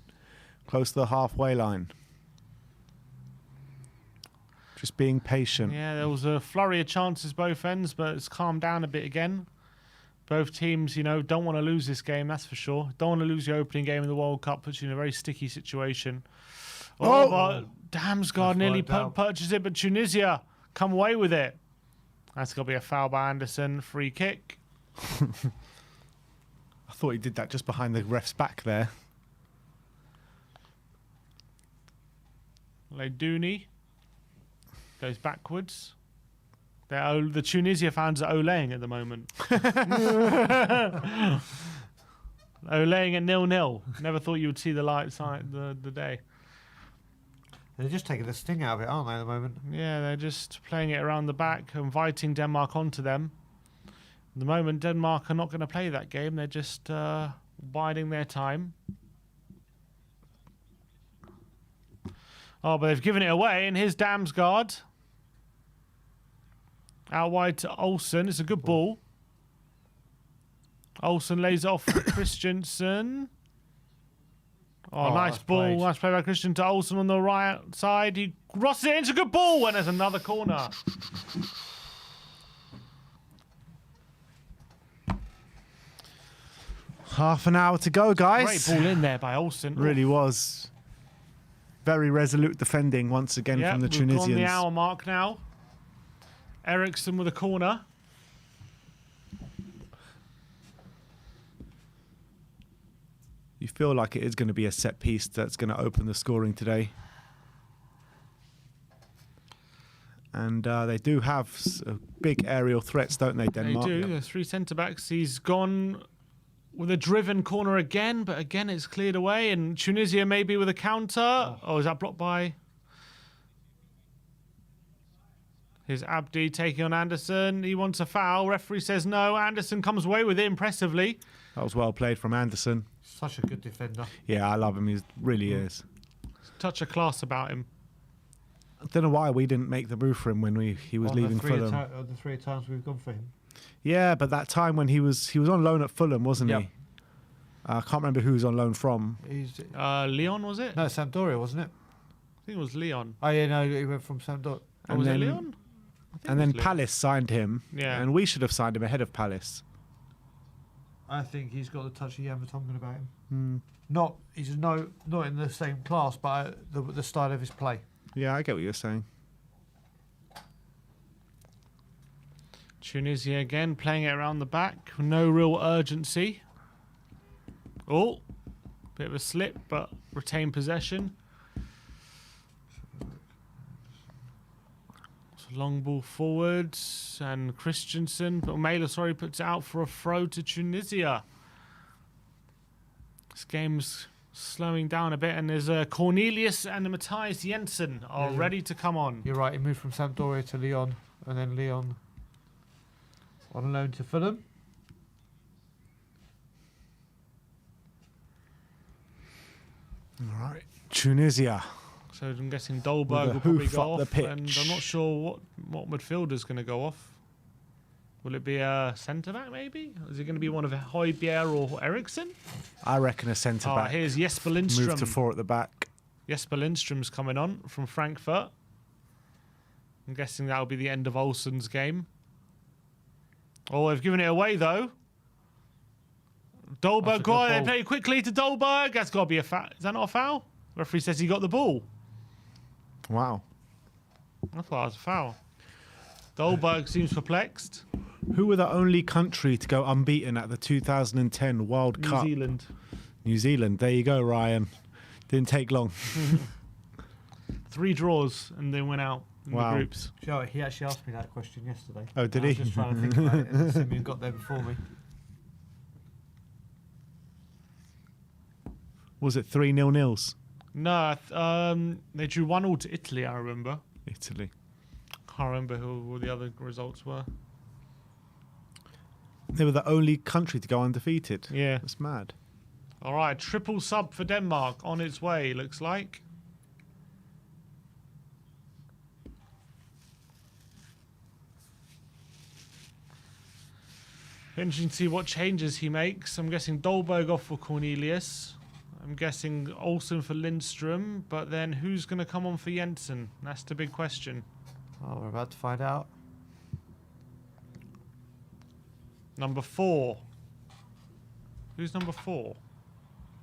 close to the halfway line. Just being patient. Yeah, there was a flurry of chances both ends, but it's calmed down a bit again. Both teams, you know, don't want to lose this game, that's for sure. Don't want to lose your opening game in the World Cup, puts you in a very sticky situation. But Damsgaard nearly purchased it, but Tunisia come away with it. That's got to be a foul by Anderson, free kick. I thought he did that just behind the ref's back there. Leidouni goes backwards. The Tunisia fans are olaying at the moment. Olaying at 0-0. Never thought you would see the light side the day. They're just taking the sting out of it, aren't they, at the moment? Yeah, they're just playing it around the back, inviting Denmark onto them. At the moment, Denmark are not going to play that game. They're just biding their time. Oh, but they've given it away, and here's Damsgaard. Out wide to Olsen. It's a good ball. Olsen lays it off for Christensen. Oh, nice ball. Played. Nice play by Christian to Olsen on the right side. He crosses it into a good ball, and there's another corner. Half an hour to go, guys. Great ball in there by Olsen. Really was. Very resolute defending once again from the Tunisians. We've gone the hour mark now. Eriksson with a corner. You feel like it is going to be a set piece that's going to open the scoring today. And they do have big aerial threats, don't they, Denmark? They do. There's three centre-backs. He's gone with a driven corner again, but again it's cleared away. And Tunisia maybe with a counter. Oh, is that blocked by... Here's Abdi taking on Anderson. He wants a foul. Referee says no. Anderson comes away with it impressively. That was well played from Anderson. Such a good defender. Yeah, I love him. He really is. Touch of class about him. I don't know why we didn't make the move for him when he was leaving Fulham. The 3 times we've gone for him. Yeah, but that time when he was on loan at Fulham, wasn't he? I can't remember who he was on loan from. Leon, was it? No, Sampdoria, wasn't it? I think it was Leon. Oh, yeah, no, he went from Sampdoria. Oh, was it Leon? And then Palace signed him. Yeah. And we should have signed him ahead of Palace. I think he's got the touch of Jan Vertonghen about him. He's not in the same class, but the style of his play. Yeah, I get what you're saying. Tunisia again playing it around the back. No real urgency. Oh, bit of a slip, but retain possession. Long ball forwards, and Christensen, but Mailer, puts it out for a throw to Tunisia. This game's slowing down a bit, and there's Cornelius and Matthias Jensen are ready to come on. You're right, he moved from Sampdoria to Lyon, and then Lyon on loan to Fulham. All right, Tunisia. So I'm guessing Dolberg will probably go off, and I'm not sure what midfielder's going to go off. Will it be a centre-back, maybe? Is it going to be one of Højbjerg or Eriksson? I reckon a centre-back. Here's Jesper Lindström. Move to 4 at the back. Jesper Lindström's coming on from Frankfurt. I'm guessing that'll be the end of Olsen's game. Oh, they've given it away, though. Dolberg, they play quickly to Dolberg. That's got to be a foul. Is that not a foul? Referee says he got the ball. Wow. I thought it was a foul. Dolberg seems perplexed. Who were the only country to go unbeaten at the 2010 World Cup? New Zealand. New Zealand. There you go, Ryan. Didn't take long. 3 draws and they went out in the groups. Joe, he actually asked me that question yesterday. Oh, did he? I was just trying to think about it, and Simeon got there before me. Was it 3-0? No, they drew 1-1 to Italy, I remember. Italy. Can't remember who the other results were. They were the only country to go undefeated. Yeah. That's mad. All right, triple sub for Denmark on its way, looks like. Interesting to see what changes he makes. I'm guessing Dolberg off for Cornelius. I'm guessing Olsen for Lindstrom. But then who's going to come on for Jensen? That's the big question. Oh, we're about to find out. Number 4. Who's number 4?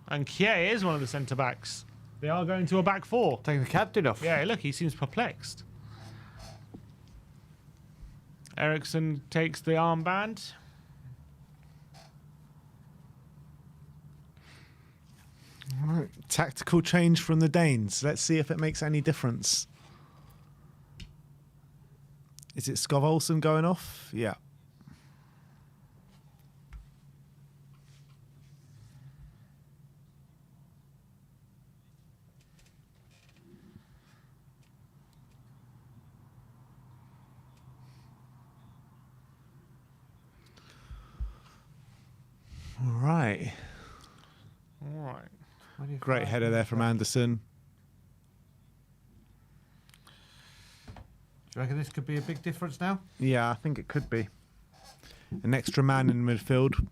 And Kjær is one of the centre-backs. They are going to a back 4. Taking the captain off. Yeah, look, he seems perplexed. Eriksson takes the armband. All right. Tactical change from the Danes. Let's see if it makes any difference. Is it Skov Olsen going off? Yeah. All right. All right. Great header there from Anderson. Do you reckon this could be a big difference now? Yeah, I think it could be. An extra man in midfield.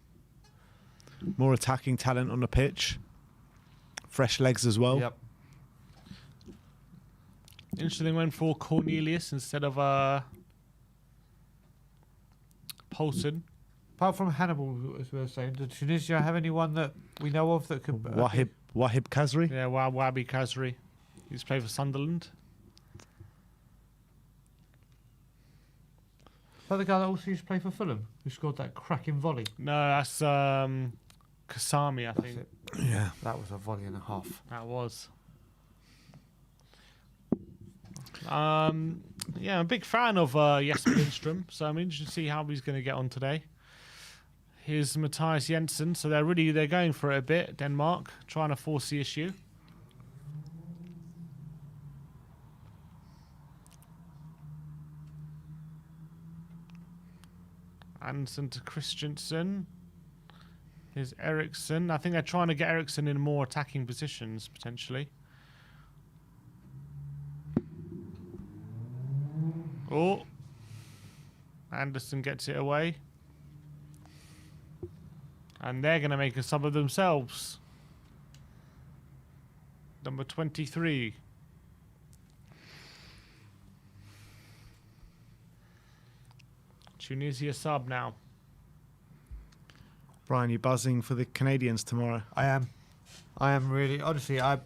More attacking talent on the pitch. Fresh legs as well. Yep. Interesting went for Cornelius instead of Poulsen. Apart from Hannibal, as we were saying, does Tunisia have anyone that we know of that could... Wahib Kazri. Yeah, Wabi Kazri. He's played for Sunderland. Is that the guy that also used to play for Fulham, who scored that cracking volley? No, that's Kasami, I think. It. Yeah. That was a volley and a half. That was. Yeah, I'm a big fan of Jesper Lindstrom, so I'm interested to see how he's going to get on today. Here's Matthias Jensen, so they're going for it a bit. Denmark trying to force the issue. Anderson to Christensen. Here's Eriksson. I think they're trying to get Eriksson in more attacking positions potentially. Oh, Anderson gets it away. And they're going to make a sub of themselves. Number 23. Tunisia sub now. Brian, you buzzing for the Canadians tomorrow? I am really, honestly, I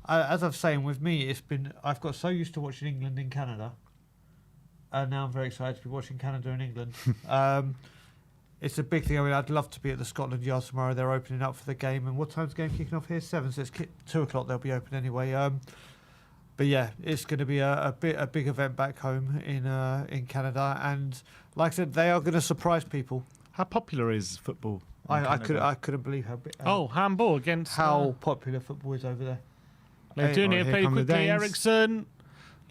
as I've saying with me, I've got so used to watching England in Canada. And now I'm very excited to be watching Canada and England. It's a big thing. I mean, I'd love to be at the Scotland Yard tomorrow. They're opening up for the game. And what time's the game kicking off here? 7, so it's 2 o'clock. They'll be open anyway. But yeah, it's going to be a big event back home in Canada. And like I said, they are going to surprise people. How popular is football? I couldn't believe how handball against how popular football is over there. They're doing it here very come the quickly. Danes. Eriksson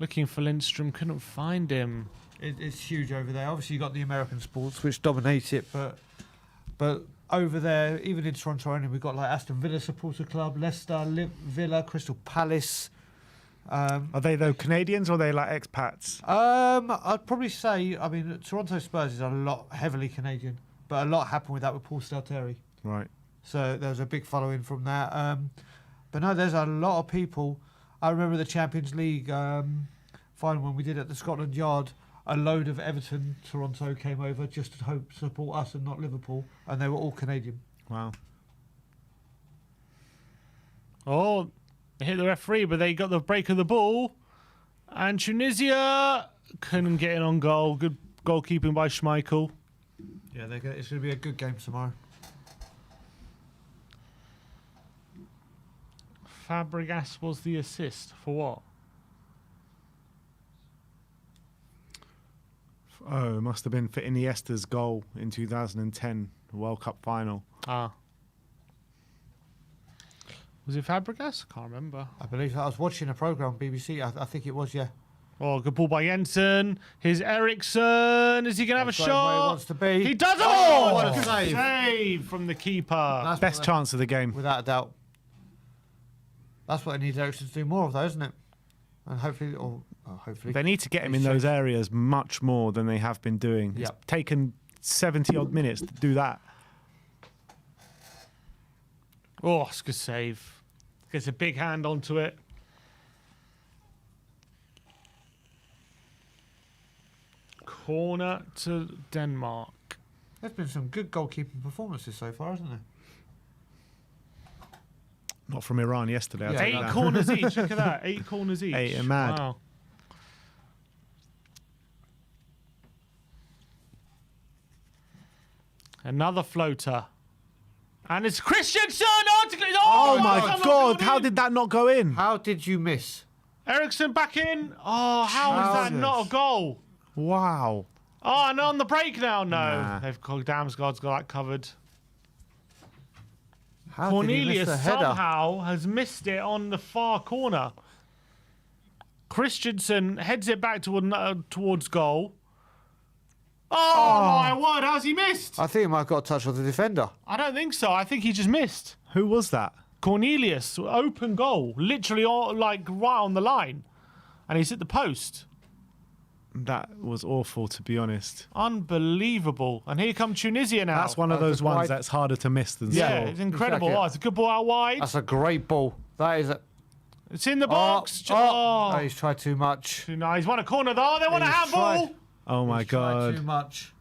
looking for Lindstrom, couldn't find him. It's huge over there. Obviously, you've got the American sports, which dominate it, but over there, even in Toronto only, we've got like Aston Villa Supporter Club, Leicester, Villa, Crystal Palace. Are they though Canadians or are they like expats? I'd probably say, I mean, Toronto Spurs is a lot heavily Canadian, but a lot happened with that with Paul Stalteri. Right. So there was a big following from that. But no, there's a lot of people. I remember the Champions League final when we did at the Scotland Yard. A load of Everton, Toronto came over just to support us and not Liverpool, and they were all Canadian. Wow. Oh, they hit the referee, but they got the break of the ball. And Tunisia couldn't get in on goal. Good goalkeeping by Schmeichel. Yeah, it's going to be a good game tomorrow. Fabregas was the assist for what? Oh, it must have been for Iniesta's goal in 2010, the World Cup final. Ah. Was it Fabregas? I can't remember. I believe I was watching a programme on BBC. I think it was, yeah. Oh, good ball by Jensen. Here's Eriksson. Is he going to have a Going where shot? he wants to be. He does it! Oh, what a Good save. save from the keeper. That's Best what chance of the game. without a doubt. That's what they need Eriksson to do more of, though, isn't it? And hopefully, hopefully. They need to get him in those areas much more than they have been doing. It's Yep. taken 70-odd minutes to do that. Oh, it's a good save. Gets a big hand onto it. Corner to Denmark. There's been some good goalkeeping performances so far, hasn't there? Not from Iran yesterday. I'll Yeah, take 8 that. corners each. Look at that. 8 corners each. 8 are mad. Wow. Another floater. And it's Christensen! Oh my God! How did that not go in? How did you miss? Ericsson back in. Oh, how is that not a goal? Wow. Oh, and on the break now? No. Nah. They've got Damsgaard's got that covered. How Cornelius did he miss the header? somehow has missed it on the far corner. Christensen heads it back towards goal. Oh, my word, how's he missed? I think he might have got a touch on the defender. I don't think so. I think he just missed. Who was that? Cornelius, open goal, literally like right on the line. And he's at the post. That was awful, to be honest. Unbelievable. And here come Tunisia now. That's one of those ones that's harder to miss than Yeah, score. it's incredible. Exactly. Oh, it's a good ball out wide. That's a great ball. That is a... It's in the box. Oh, he's tried too much. Too nice. He's won a corner though. They want a He's handball. tried. Oh my He's tried too God. much.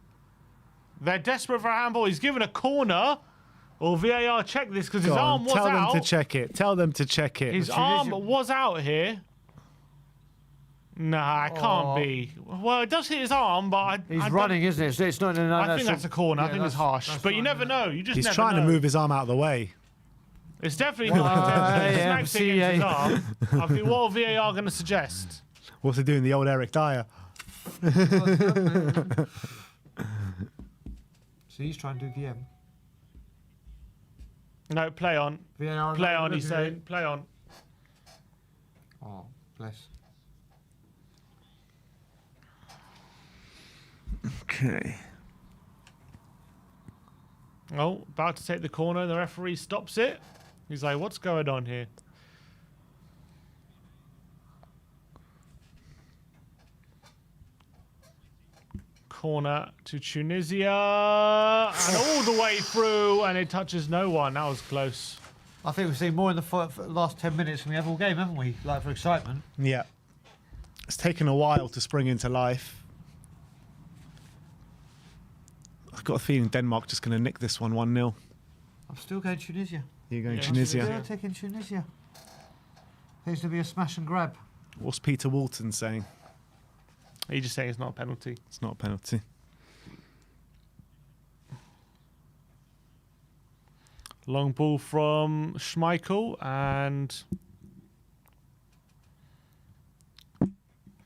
They're desperate for a handball. He's given a corner. Or VAR check this because his Go arm on, was tell out. them to check it. Tell them to check it. His arm was out here. Nah, it can't be. Well, it does hit his arm, but He's running, isn't it? It's not... No, I think that's a corner. I think it's harsh. that's But you fine, never know. You just He's never trying know. to move his arm out of the way. It's definitely Well, not. It's yeah, next see, against his yeah. arm. I think what are VAR going to suggest? What's he doing? The old Eric Dyer. So he's trying to do VM. No, play on. VAR. Play on, he's saying. Play on. Oh, bless. Okay. Oh, about to take the corner. The referee stops it. He's like, what's going on here? Corner to Tunisia. And all the way through, and it touches no one. That was close. I think we've seen more in the last 10 minutes than we have all game, haven't we? Like, for excitement. Yeah. It's taken a while to spring into life. I've got a feeling Denmark just going to nick this one 1-0. I'm still going Tunisia. You're going Yeah, Tunisia. Still taking Tunisia. Seems to be a smash and grab. What's Peter Walton saying? He's just saying it's not a penalty. It's not a penalty. Long ball from Schmeichel and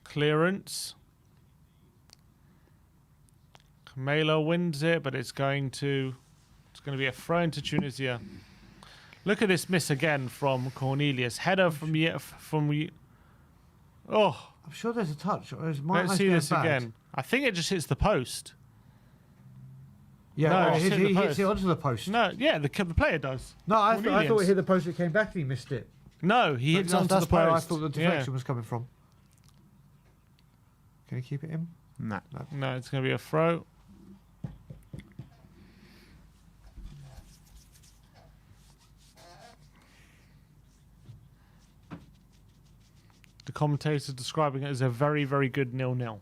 clearance. Kamela wins it, but it's going to be a throw into Tunisia. Look at this miss again from Cornelius. Header from oh, I'm sure there's a touch. Or let's see this again. I think it just hits the post. Yeah, No, no, it's hit he the hits it post. onto the post. No, yeah, the player does. No, I thought Cornelius. it hit the post. It came back and he missed it. No, he hits onto That's the where I post. thought the deflection was coming from. Can you keep it in? Nah. No, it's going to be a throw. The commentator's describing it as a very, very good 0-0.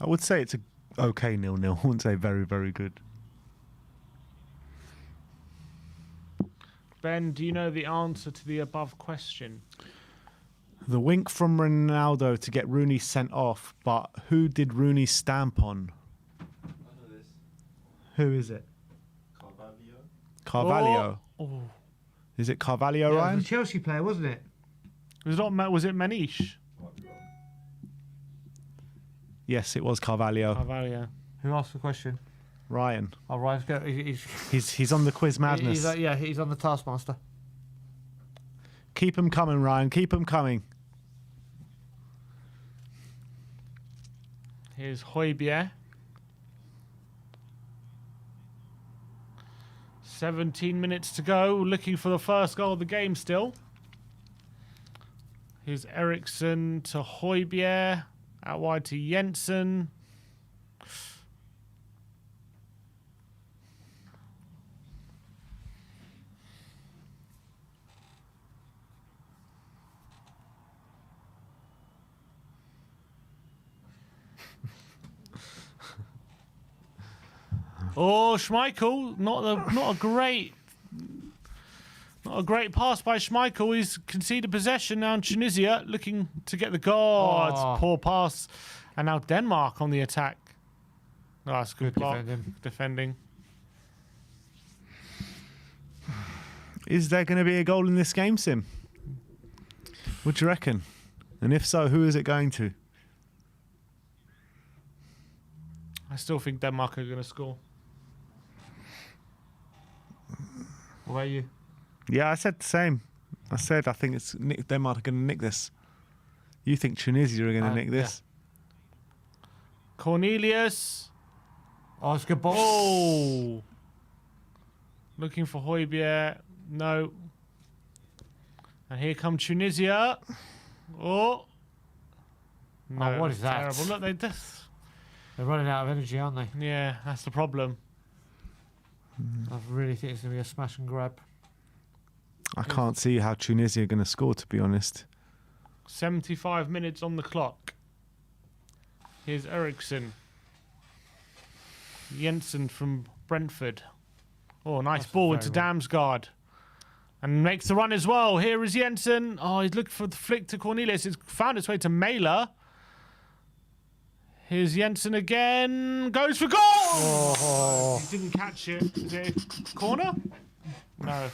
I would say it's a okay 0-0. I wouldn't say very, very good. Ben, do you know the answer to the above question? The wink from Ronaldo to get Rooney sent off, but who did Rooney stamp on? I know this. Who is it? Carvalho. Carvalho. Oh. Is it Carvalho, Yeah, it Ryan? was a Chelsea player, wasn't it? Was it Manish? Might be wrong. Yes, it was Carvalho. Carvalho. Who asked the question? Ryan. Oh, Ryan's got. He's on the quiz madness. He's on the taskmaster. Keep them coming, Ryan. Keep them coming. Here's Højbjerg. 17 minutes to go. Looking for the first goal of the game still. Here's Ericsson to Højbjerg. Out wide to Jensen. Oh, Schmeichel, not a great pass by Schmeichel. He's conceded possession now. Tunisia looking to get the goal. Oh, it's a poor pass, and now Denmark on the attack. Oh, that's good block. Defending. Is there going to be a goal in this game, Sim? What do you reckon? And if so, who is it going to? I still think Denmark are going to score. What about you? Yeah, I said the same. I think it's Denmark are going to nick this. You think Tunisia are going to nick this? Yeah. Cornelius. Oh, it's a good ball. Oh. Looking for Højbjerg. No. And here come Tunisia. Oh. No, Oh, what is that? Terrible. Look, They're running out of energy, aren't they? yeah, that's the problem. I really think it's going to be a smash and grab. I can't see how Tunisia are going to score, to be honest. 75 minutes on the clock. Here's Eriksson. Jensen from Brentford. Oh, nice ball into Damsgaard. And makes the run as well. Here is Jensen. Oh, he's looking for the flick to Cornelius. It's found its way to Mailer. Here's Jensen again. Goes for goal! Oh. He didn't catch it. Is it a corner? No.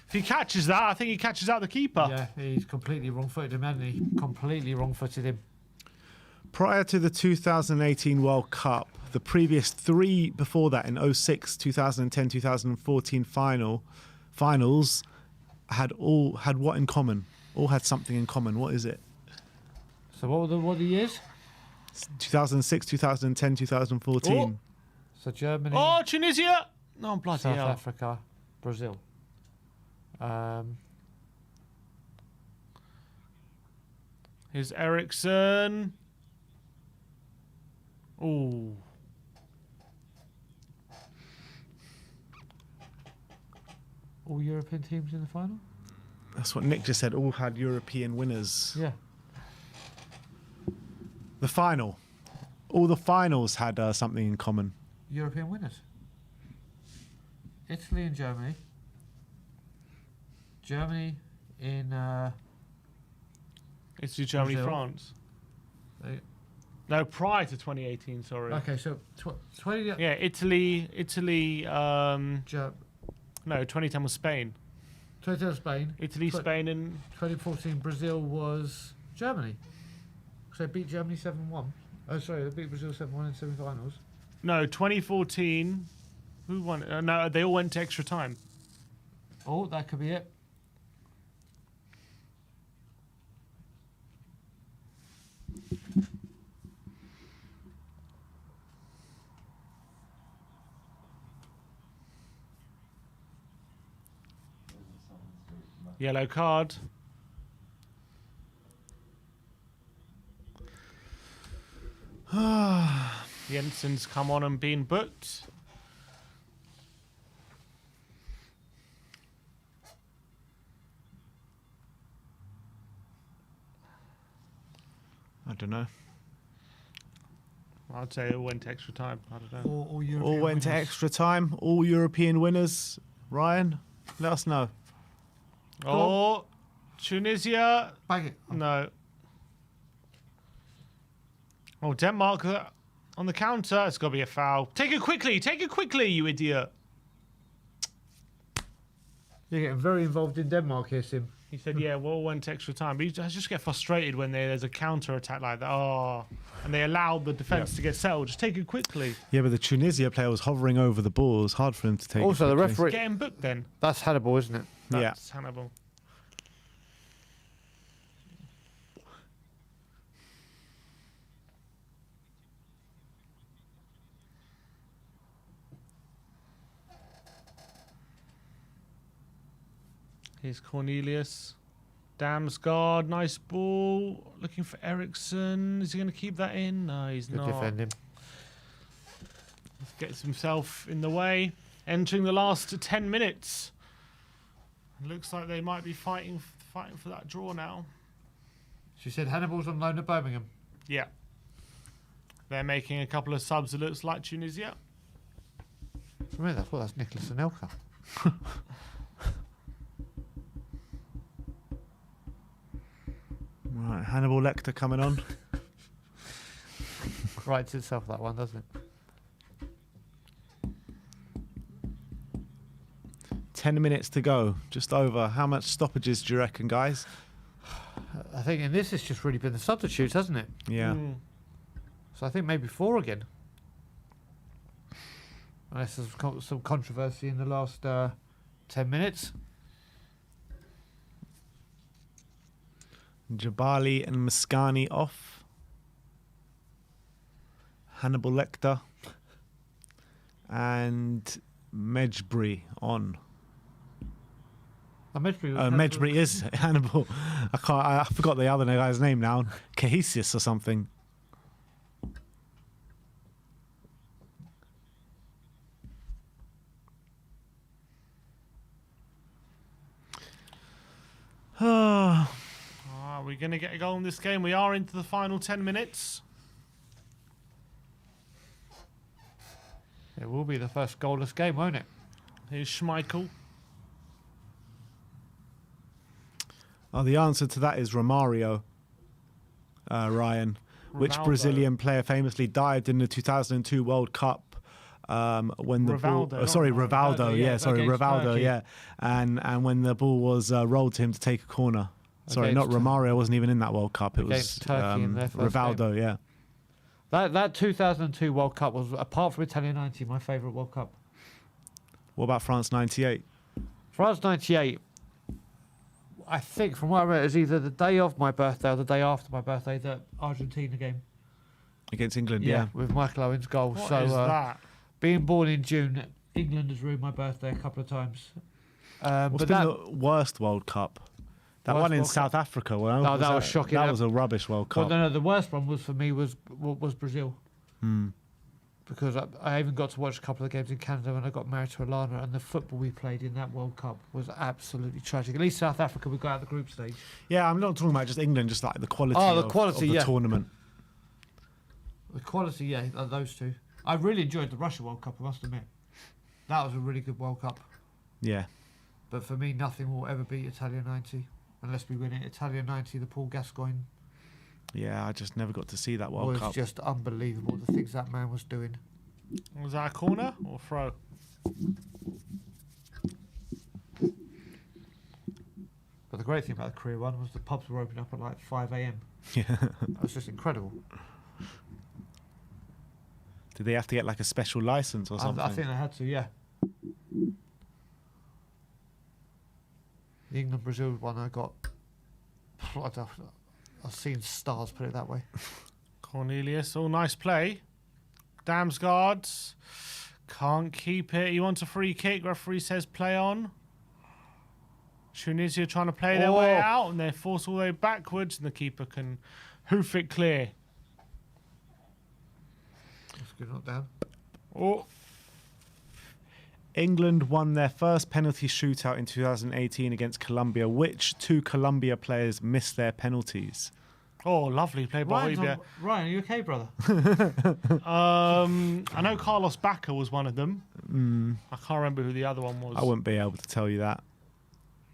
If he catches that, I think he catches out the keeper. Yeah, he's completely wrong-footed him, hasn't he? Completely wrong-footed him. Prior to the 2018 World Cup, the previous three before that in 06, 2010, 2014 finals had what in common? All had something in common. What is it? So what were the years? 2006, 2010, 2014. Oh. So Germany. Oh, Tunisia! No, bloody South hell. Africa, Brazil. Here's Eriksson. Ooh. All European teams in the final? That's what Nick just said. All had European winners. Yeah. The final. All the finals had something in common. European winners. Italy and Germany. Germany in... Italy, Germany, Brazil. France. They, No, prior to 2018, sorry. okay, so 20... Yeah, Italy, Ger- no, 2010 was Spain. 2010 Spain. Italy, Spain, and 2014 Brazil was Germany. So they beat Germany 7-1. Oh, sorry, they beat Brazil 7-1 in semi-finals. no, 2014. Who won? No, they all went to extra time. Oh, that could be it. Yellow card. Jensen's come on and been booked. I don't know. I'd say it went to extra time. I don't know. All European All went to winners. extra time. All European winners. Ryan, let us know. Oh, Tunisia. Bang it. No. Oh, Denmark on the counter. It's got to be a foul. Take it quickly. Take it quickly, you idiot. You're getting very involved in Denmark here, Sim. He said, yeah, well, went to extra time. But I just get frustrated when there's a counter attack like that. Oh, and they allow the defence to get settled. Just take it quickly. Yeah, but the Tunisia player was hovering over the ball. It was hard for him to take. Also, it the quickly. referee. Get him booked then. That's Hannibal, isn't it? That's Hannibal. Here's Cornelius. Damsgaard, nice ball. Looking for Eriksson. Is he going to keep that in? No, he's Good not. defend him. Gets himself in the way. Entering the last 10 minutes. Looks like they might be fighting for that draw now. She said Hannibal's on loan at Birmingham. Yeah. They're making a couple of subs. It looks like Tunisia. For a minute, I thought that's Nicholas Anelka. Right, Hannibal Lecter coming on. Writes itself, that one, doesn't it? 10 minutes to go, just over. How much stoppages do you reckon, guys? I think in this, it's just really been the substitutes, hasn't it? Yeah. So I think maybe 4 again. Unless there's some controversy in the last 10 minutes. Jabali and Mascani off. Hannibal Lecter. And Mejbri on. Mejbri is Hannibal. I forgot the other guy's name now. Cohesius or something. Are we going to get a goal in this game? We are into the final 10 minutes. It will be the first goalless game, won't it? Here's Schmeichel. Oh, the answer to that is Romario, Ryan. Which Rivaldo. Brazilian player famously dived in the 2002 World Cup when the ball... Rivaldo, sorry, not Rivaldo. Rivaldo, Yeah, yeah, sorry, against Rivaldo. Turkey. Yeah, and when the ball was rolled to him to take a corner. Sorry, not Against Romario. Wasn't even in that World Cup. It was Against Turkey in their first Rivaldo. Yeah. That 2002 World Cup was, apart from Italia 90, my favourite World Cup. What about France '98? France 98, I think from what I read, it was either the day of my birthday or the day after my birthday, the Argentina game. Against England, yeah. With Michael Owen's goal. What so is that? being born in June, England has ruined my birthday a couple of times. What's But been that, the worst World Cup? That Worst one in World South Africa. Well, No, that was shocking. That was a rubbish World well, Cup. no, the worst one was for me was Brazil. Because I even got to watch a couple of games in Canada when I got married to Alana, and the football we played in that World Cup was absolutely tragic. At least South Africa, we got out of the group stage. Yeah, I'm not talking about just England, just like the quality, The of, quality, of the yeah. tournament. The quality, yeah, those two. I really enjoyed the Russia World Cup, I must admit. That was a really good World Cup. Yeah. But for me, nothing will ever beat Italia 90. Unless we win it. Italia 90, the Paul Gascoigne Yeah, I just never got to see that World was Cup. just unbelievable, the things that man was doing. Was that a corner or throw? But the great thing about the career one was the pubs were opening up at like 5 a.m. Yeah. That was just incredible. Did they have to get like a special license or something? I think they had to, yeah. The England-Brazil one I got... I've seen stars, put it that way. Cornelius, oh, nice play. Damsgaard can't keep it. He wants a free kick. Referee says play on. Tunisia trying to play their way out, and they force all the way backwards, and the keeper can hoof it clear. That's good, not down. Oh, England won their first penalty shootout in 2018 against Colombia. Which two Colombia players missed their penalties? oh, lovely play by Højbjerg. Ryan, are you okay, brother? I know Carlos Bacca was one of them. I can't remember who the other one was. I wouldn't be able to tell you that.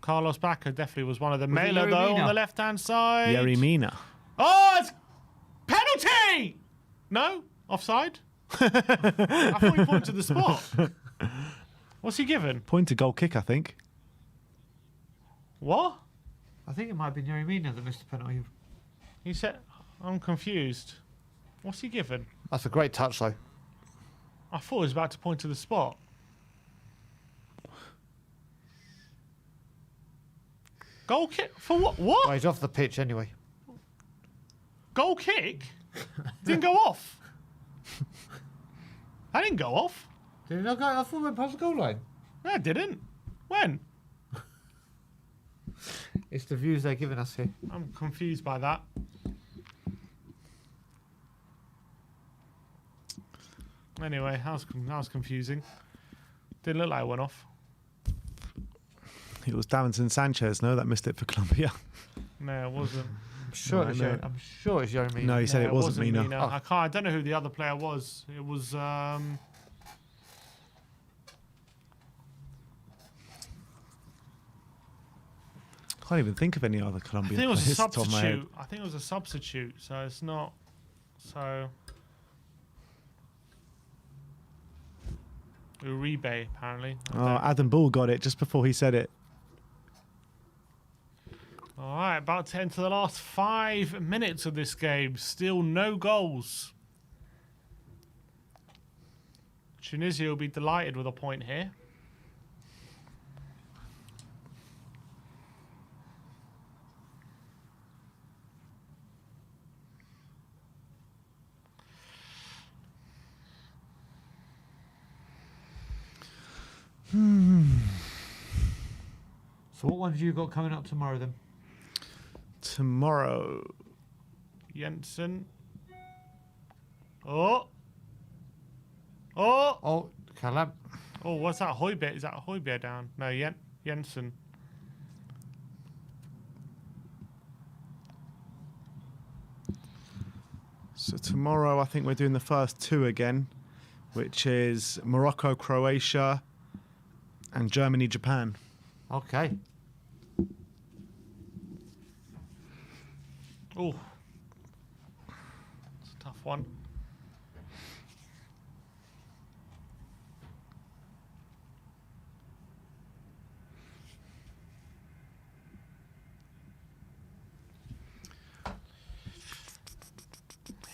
Carlos Bacca definitely was one of them. Was it Mela, though, Yerry on the Mina? left-hand side. Yerry Mina. Oh, it's penalty! No? Offside? I thought he pointed to the spot. What's he given? Point to goal kick, I think. What? I think it might have been Yerry Mina that missed the penalty. He said, I'm confused. What's he given? That's a great touch, though. I thought he was about to point to the spot. Goal kick? For what? What? Well, he's off the pitch anyway. Goal kick? Didn't go off. I didn't go off. Did he not go? I thought we went past the goal line. No, I didn't. When? It's the views they're giving us here. I'm confused by that. Anyway, that was confusing. Didn't look like it went off. It was Davinson Sanchez, no, that missed it for Colombia. No, it wasn't. I'm sure, No, it's, no. Yerry, I'm sure it's Yerry Mina. No, he said No, it wasn't Mina. Mina. Oh. I don't know who the other player was. It was Can't even think of any other I Colombian think it was a players off the top of my head. substitute. I think it was a substitute, so it's not. So. Uribe, apparently. Oh, Adam Bull got it just before he said it. All right, about to enter the last 5 minutes of this game. Still no goals. Tunisia will be delighted with a point here. So what ones have you got coming up tomorrow then? Tomorrow. Jensen. Oh. Oh. Oh, Callum. Oh, what's that? Højbjerg? Is that Højbjerg down? No, Jensen. So tomorrow I think we're doing the first 2 again, which is Morocco, Croatia, and Germany, Japan. Okay. Oh. It's a tough one.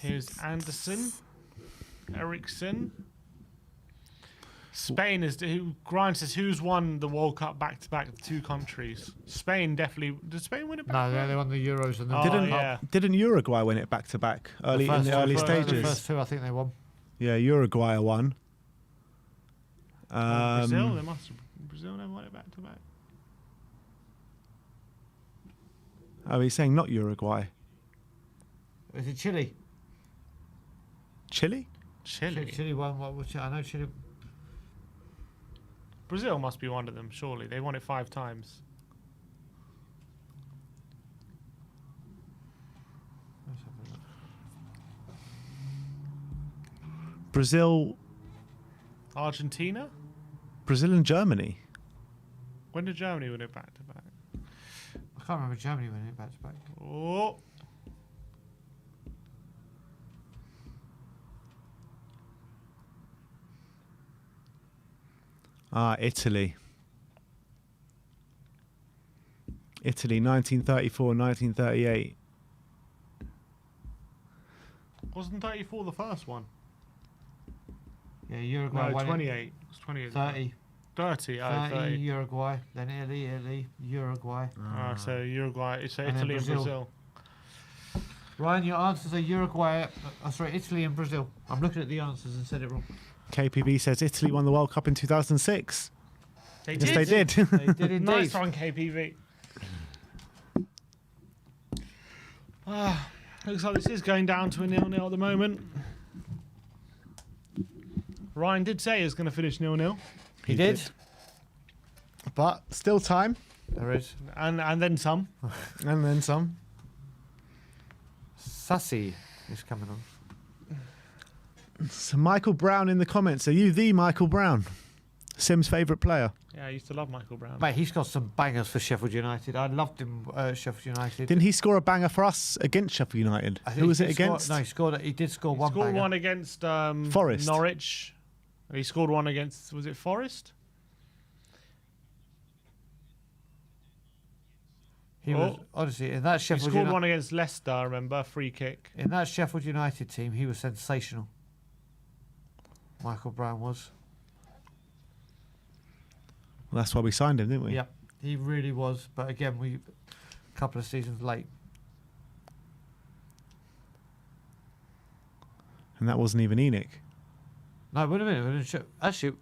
Here's Anderson, Eriksson. Spain is who. Grind says who's won the World Cup back to back? The 2 countries. Spain definitely. Did Spain win it back? No, they won the Euros and the Didn't Uruguay win it back to back in the early The stages? first 2, I think they won. Yeah, Uruguay won. Brazil. They must. Brazil never won it back to back. Oh, he's saying not Uruguay. Is it Chile? Chile? Chile. Chile won. I know Chile. Brazil must be one of them. Surely they won it 5 times. Brazil Argentina. Brazil and Germany. When did Germany win it back to back? I can't remember Germany winning it back to back. Oh. Italy. Italy, 1934, 1938. Wasn't 34 the first one? Yeah, Uruguay No, won 28. It's 28. 30. 30. 30, Uruguay, then Italy, Uruguay. So Uruguay. It's And then Italy and Brazil. Brazil. Ryan, your answers are Uruguay, sorry, Italy and Brazil. I'm looking at the answers and said it wrong. KPB says Italy won the World Cup in 2006. They Yes, they did. They did indeed. Nice one, KPV. Looks like this is going down to a 0-0 at the moment. Ryan did say he was going to finish 0-0. He did. But still time. There is. And then some. And then some. Sassy is coming on. So Michael Brown in the comments. Are you the Michael Brown? Sim's favourite player? Yeah, I used to love Michael Brown. Mate, he's got some bangers for Sheffield United. I loved him at Sheffield United. Didn't he score a banger for us against Sheffield United? I think Who was he it did score- against? No, he did score He one scored banger. one against Forest. Norwich. And he scored one against, was it Forest? He was honestly in that He Sheffield scored United. one against Leicester, I remember, free kick. In that Sheffield United team, he was sensational. Michael Brown was. Well, that's why we signed him, didn't we? Yep, he really was. But again, a couple of seasons late. And that wasn't even Enoch. No, wait a minute. Actually,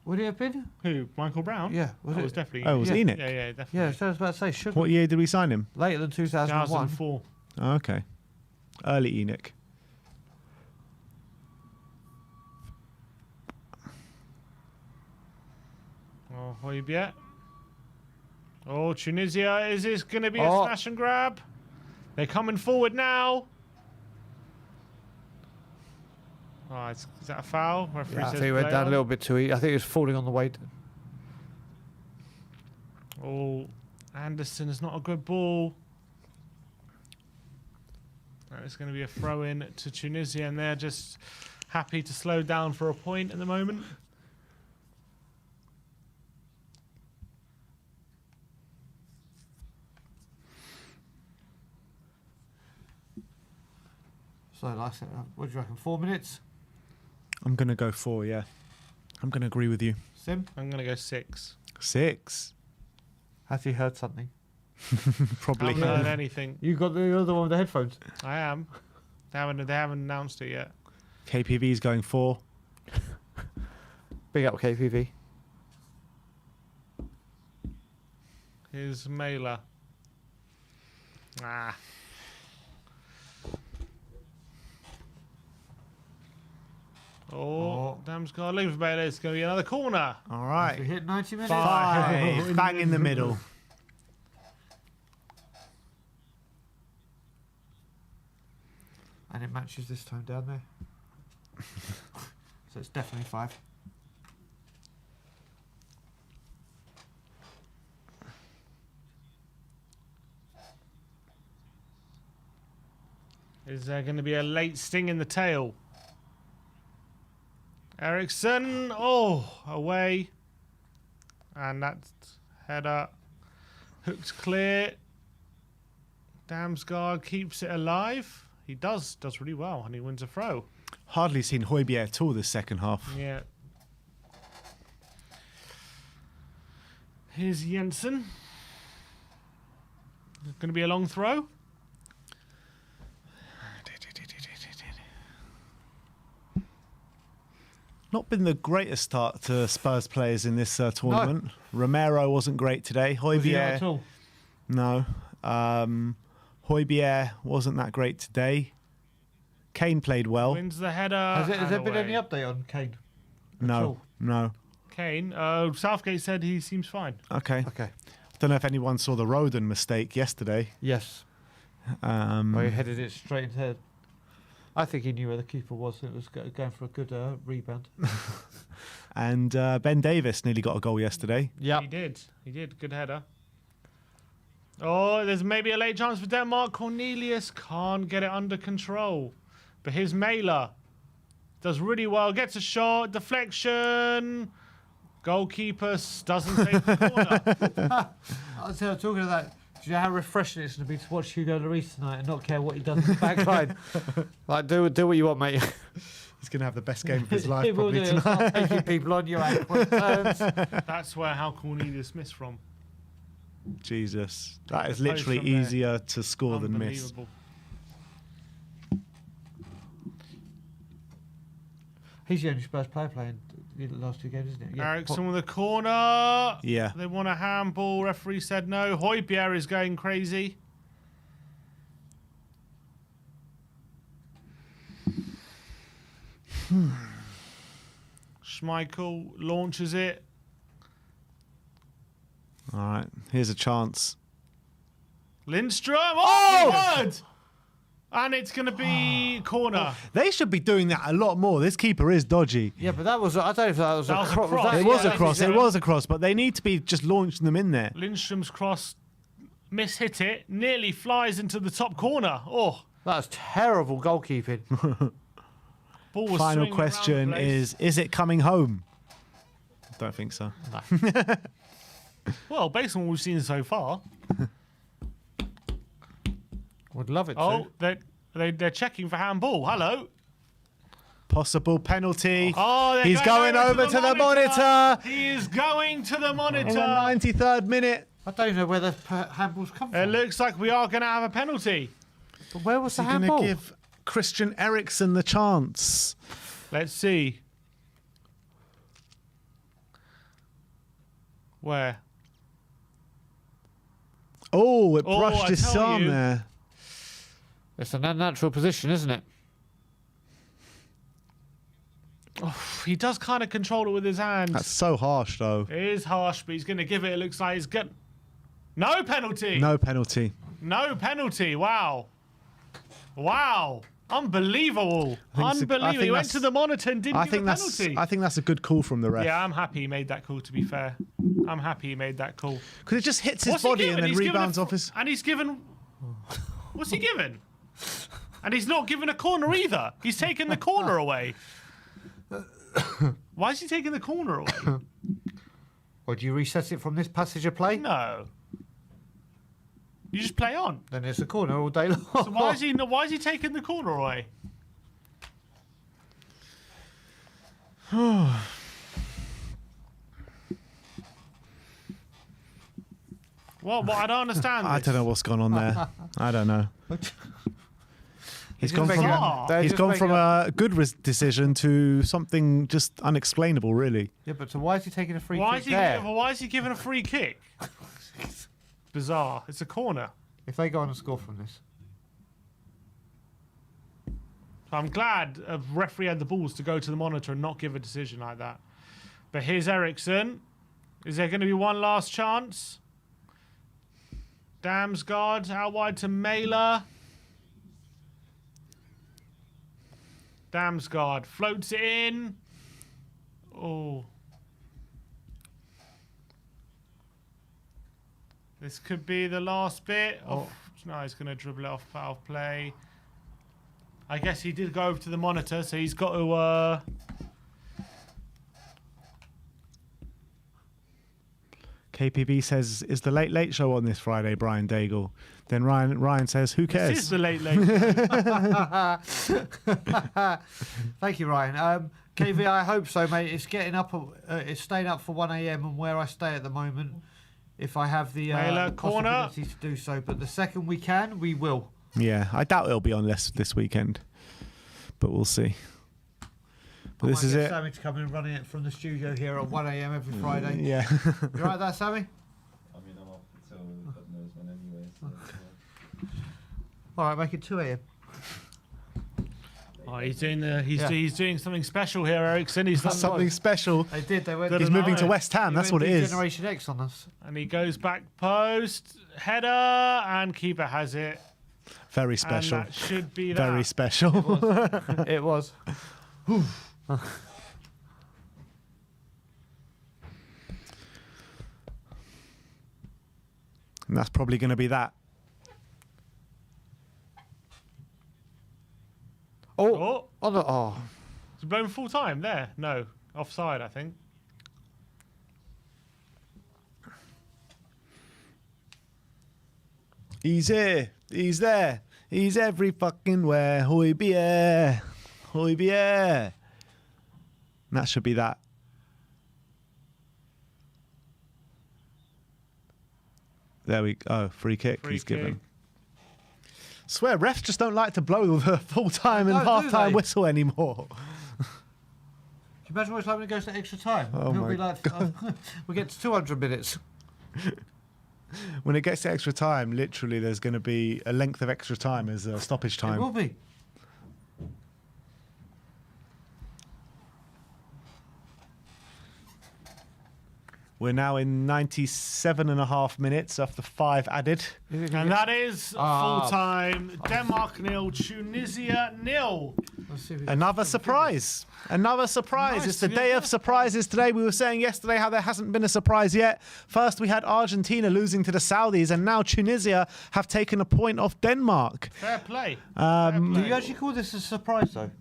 would he have been? Who? Michael Brown? Yeah, That was definitely. Oh, it was Yeah. Enoch. Yeah, definitely. Yeah, so I was about to say, should What year did we sign him? later than 2001. 2004. Oh, okay. Early Enoch. Oh, Højbjerg. Oh, Tunisia. Is this going to be a Oh. smash and grab? They're coming forward now. Oh, is that a foul? Referee Yeah, I says think he went play down a on. little bit too easy. I think he was falling on the weight. Oh, Anderson is not a good ball. It's going to be a throw in to Tunisia, and they're just happy to slow down for a point at the moment. So, like I said, what do you reckon? 4 minutes? I'm going to go 4, yeah. I'm going to agree with you. Sim? I'm going to go 6. 6. Has he heard something? Probably. I haven't heard anything. You got the other one with the headphones? I am. They haven't announced it yet. KPV's going 4. Big up KPV. Here's Mailer. Ah. Oh, Dam's got a leave for Mailer. It's going to be another corner. All We right. hit 90 minutes. 5. Bang in the middle. And it matches this time down there. So it's definitely 5. Is there going to be a late sting in the tail? Ericsson. Oh, away. And that's header. Hooked clear. Damsgaard keeps it alive. He does really well, and he wins a throw. Hardly seen Højbjerg at all this second half. Yeah. Here's Jensen. Going to be a long throw. Not been the greatest start to Spurs players in this tournament. Romero wasn't great today. Was he not Højbjerg, at all? no. Højbjerg wasn't that great today. Kane played well. Wins the header. Has there and been any away. update on Kane? No, all? no. Kane. Southgate said he seems fine. Okay. Okay. Don't know if anyone saw the Rodon mistake yesterday. Yes. Where he headed it straight into head. I think he knew where the keeper was. It was going for a good rebound. And Ben Davis nearly got a goal yesterday. Yeah. He did. He did. Good header. Oh, there's maybe a late chance for Denmark. Cornelius can't get it under control. But here's Mailer. Does really well. Gets a shot. Deflection. Goalkeeper doesn't save the corner. I was talking of that. Do you know how refreshing it's going to be to watch Hugo Lloris tonight and not care what he does in the back line? Like, do what you want, mate. He's going to have the best game of his life He will probably do. tonight. Start taking people on your ankle turns. That's how Cornelius missed from. Jesus. That is The post literally from there. easier to score than miss. Unbelievable. He's the only Spurs player playing the last 2 games, isn't it? Ericsson with a corner. Yeah. They want a handball. Referee said no. Højbjerg is going crazy. Schmeichel launches it. All right. Here's a chance. Lindstrom. Oh, my word! And it's going to be corner. They should be doing that a lot more. This keeper is dodgy. Yeah, but that was, I don't know if that was That was a cross. cross. It was Yeah, a cross. yeah. It was a cross, but they need to be just launching them in there. Lindstrom's cross mishit it. Nearly flies into the top corner. Oh, That's terrible goalkeeping. ball was Final swinging around question the place. is it coming home? Don't think so. Well, based on what we've seen so far. Would love it to. Oh, they're checking for handball. Hello. Possible penalty. Oh, they're He's going over to the monitor. He is going to the In the monitor. 93rd minute. I don't even know where the handballs come It from. looks like we are going to have a penalty. But where was the He's going handball? to give Christian Eriksen the chance. Let's see. Where? Oh, it Oh, brushed I his tell arm you. there. It's an unnatural position, isn't it? He does kind of control it with his hands. That's so harsh, though. It is harsh, but he's going to give it. It looks like he's good. No penalty. No penalty. No penalty. Wow. Wow. Unbelievable. I think Unbelievable. He went that's- to the monitor and didn't I give think a penalty. I think that's a good call from the ref. Yeah, I'm happy he made that call, to be fair. I'm happy he made that call. Because it just hits his What's he body given? and then He's given rebounds a off his. And he's given... What's he given? And he's not given a corner either. He's taken the corner away. Why is he taking the corner away? Or do you reset it from this passage of play? No. You just play on. Then it's a corner all day long. So why is he taking the corner away? Well, I don't understand this. I don't know what's gone on there. I don't know. He's just gone making from up- they're he's just gone making from up- a good decision to something just unexplainable, really. Yeah, but so why is he taking a free Why kick is, there? why is he giving a free kick? Bizarre. It's a corner. If they go on and score from this. I'm glad a referee had the balls to go to the monitor and not give a decision like that. But here's Eriksson. Is there going to be one last chance? Damsgaard out wide to Mailer. Damsgaard floats it in. Oh. This could be the last bit. Of, no, he's going to dribble it off out of play. I guess he did go over to the monitor, so he's got to... KPB says, "Is the Late Late Show on this Friday, Brian Daigle?" Then Ryan says, "Who cares?" This is the late. Thank you, Ryan. KV, I hope so, mate. It's getting up. It's staying up for 1 a.m. and where I stay at the moment. If I have the Mailer, corner. possibility to do so, but the second we can, we will. Yeah, I doubt it'll be on this weekend, but we'll see. But this is it. Sammy to come in running it from the studio here at 1 a.m. every Friday. Yeah. You right there, Sammy? I mean, I'm up until God knows when anyway. So, All right, make it 2 a.m. Oh, he's doing something special here, Eriksson. He's done Something special. They did. They went. He's moving to West Ham. That's what it is. Generation X on us. And he goes back post, header, and keeper has it. Very special. And that should be that. Very special. It was. And that's probably going to be that. Oh, On the, oh. it's blown full time there. No, offside, I think. He's here. He's there. He's every fucking where. Hoi bier. Hoi bier. That should be that. There we go. Oh, free kick Free he's kick. given. Swear, refs just don't like to blow the full-time and No, do half-time they? whistle anymore. Can you imagine what it's like when it goes to extra time? Oh It'll my be like, we get to 200 minutes. When it gets to extra time, literally there's going to be a length of extra time as stoppage It will time. be. We're now in 97.5 minutes after 5 added. And that is full time. Denmark 0, Tunisia 0. Let's see if we Another surprise. Another surprise. Nice, It's the yeah. day of surprises today. We were saying yesterday how there hasn't been a surprise yet. First, we had Argentina losing to the Saudis, and now Tunisia have taken a point off Denmark. Fair play. Do you actually call this a surprise, though?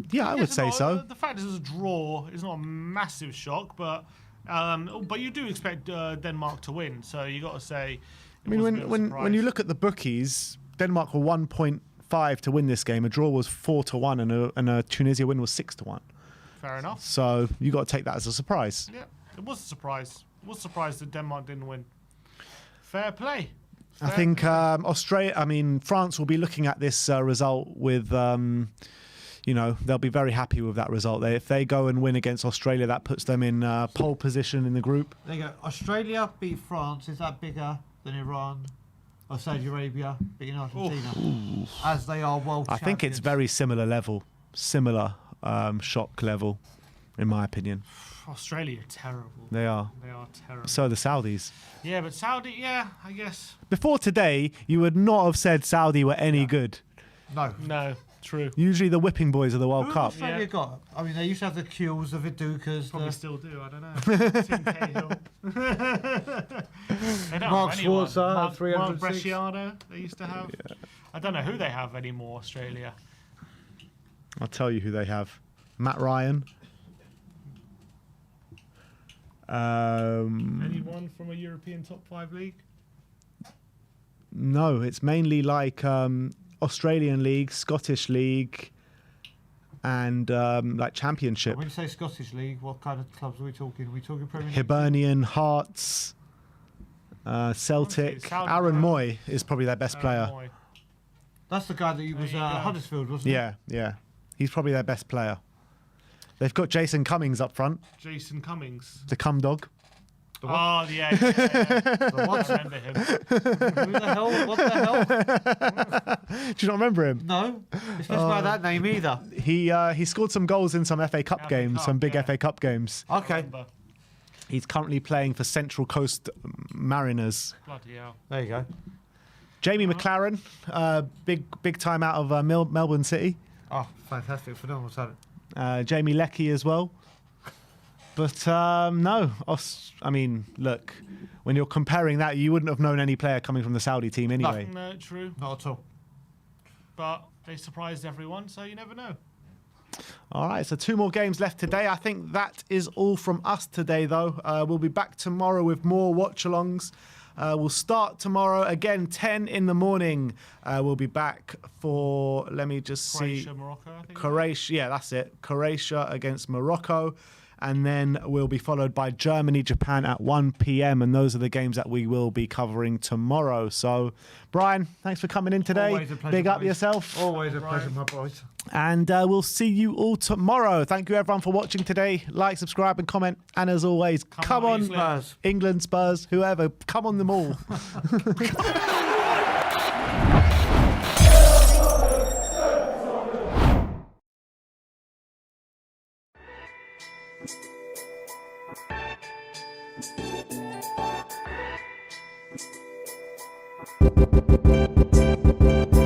Yeah, I would say so. The fact is, a draw is not a massive shock, but you do expect Denmark to win. So you got to say. I mean, when you look at the bookies, Denmark were 1.5 to win this game. A draw was 4-1, and a Tunisia win was 6-1. Fair enough. So you got to take that as a surprise. Yeah, it was a surprise. It was a surprise that Denmark didn't win. Fair play. I think France will be looking at this result with, they'll be very happy with that result. If they go and win against Australia, that puts them in pole position in the group. There you go. Australia beat France. Is that bigger than Iran or Saudi Arabia beating Argentina? As they are world I think it's very similar level, shock level, in my opinion. Australia are terrible. They are. They are terrible. So are the Saudis. Yeah, but Saudi, I guess. Before today, you would not have said Saudi were any good. No. No, True. Usually the whipping boys of the World Who Cup. have Australia got? I mean, they used to have the Kuehls, the Vidukas, Probably the... still do. I don't know. Tim Cahill. They don't Mark have anyone. Schwarzer, Mark 306. Bresciano, they used to have. Yeah. I don't know who they have anymore. Australia. I'll tell you who they have. Matt Ryan. Anyone from a European top 5 league? No, it's mainly like Australian League, Scottish League, and like Championship. When you say Scottish League, what kind of clubs are we talking? Are we talking Premier League? Hibernian, Hearts, Celtic. Saudi Aaron Arabia. Moy is probably their best player. Moy. That's the guy that he was There you at go. Huddersfield, wasn't Yeah, yeah. He's probably their best player. They've got Jason Cummings up front, Jason Cummings. the cum dog. Oh, yeah. What? I remember him. he? Who the hell? What the hell? Do you not remember him? No. It's just by that name either. He scored some goals in some FA Cup FA games, Cup, some big yeah. FA Cup games. Okay. Remember. He's currently playing for Central Coast Mariners. Bloody hell. There you go. Jamie McLaren, big time out of Melbourne City. Oh, fantastic. Phenomenal talent. Jamie Leckie as well. But no, I mean, look, when you're comparing that, you wouldn't have known any player coming from the Saudi team anyway. No, true. Not at all. But they surprised everyone, so you never know. All right, so 2 more games left today. I think that is all from us today, though. We'll be back tomorrow with more watch-alongs. We'll start tomorrow, again, 10 in the morning. We'll be back for, let me just see. Croatia, Morocco, I think. Croatia, yeah, that's it. Croatia against Morocco. And then we'll be followed by Germany, Japan at 1 p.m. And those are the games that we will be covering tomorrow. So, Brian, thanks for coming in today. Always a pleasure, Big up boys. yourself. Always a pleasure, my boys. And we'll see you all tomorrow. Thank you, everyone, for watching today. Like, subscribe, and comment. And as always, come on, Spurs. England, Spurs, whoever. Come on them all.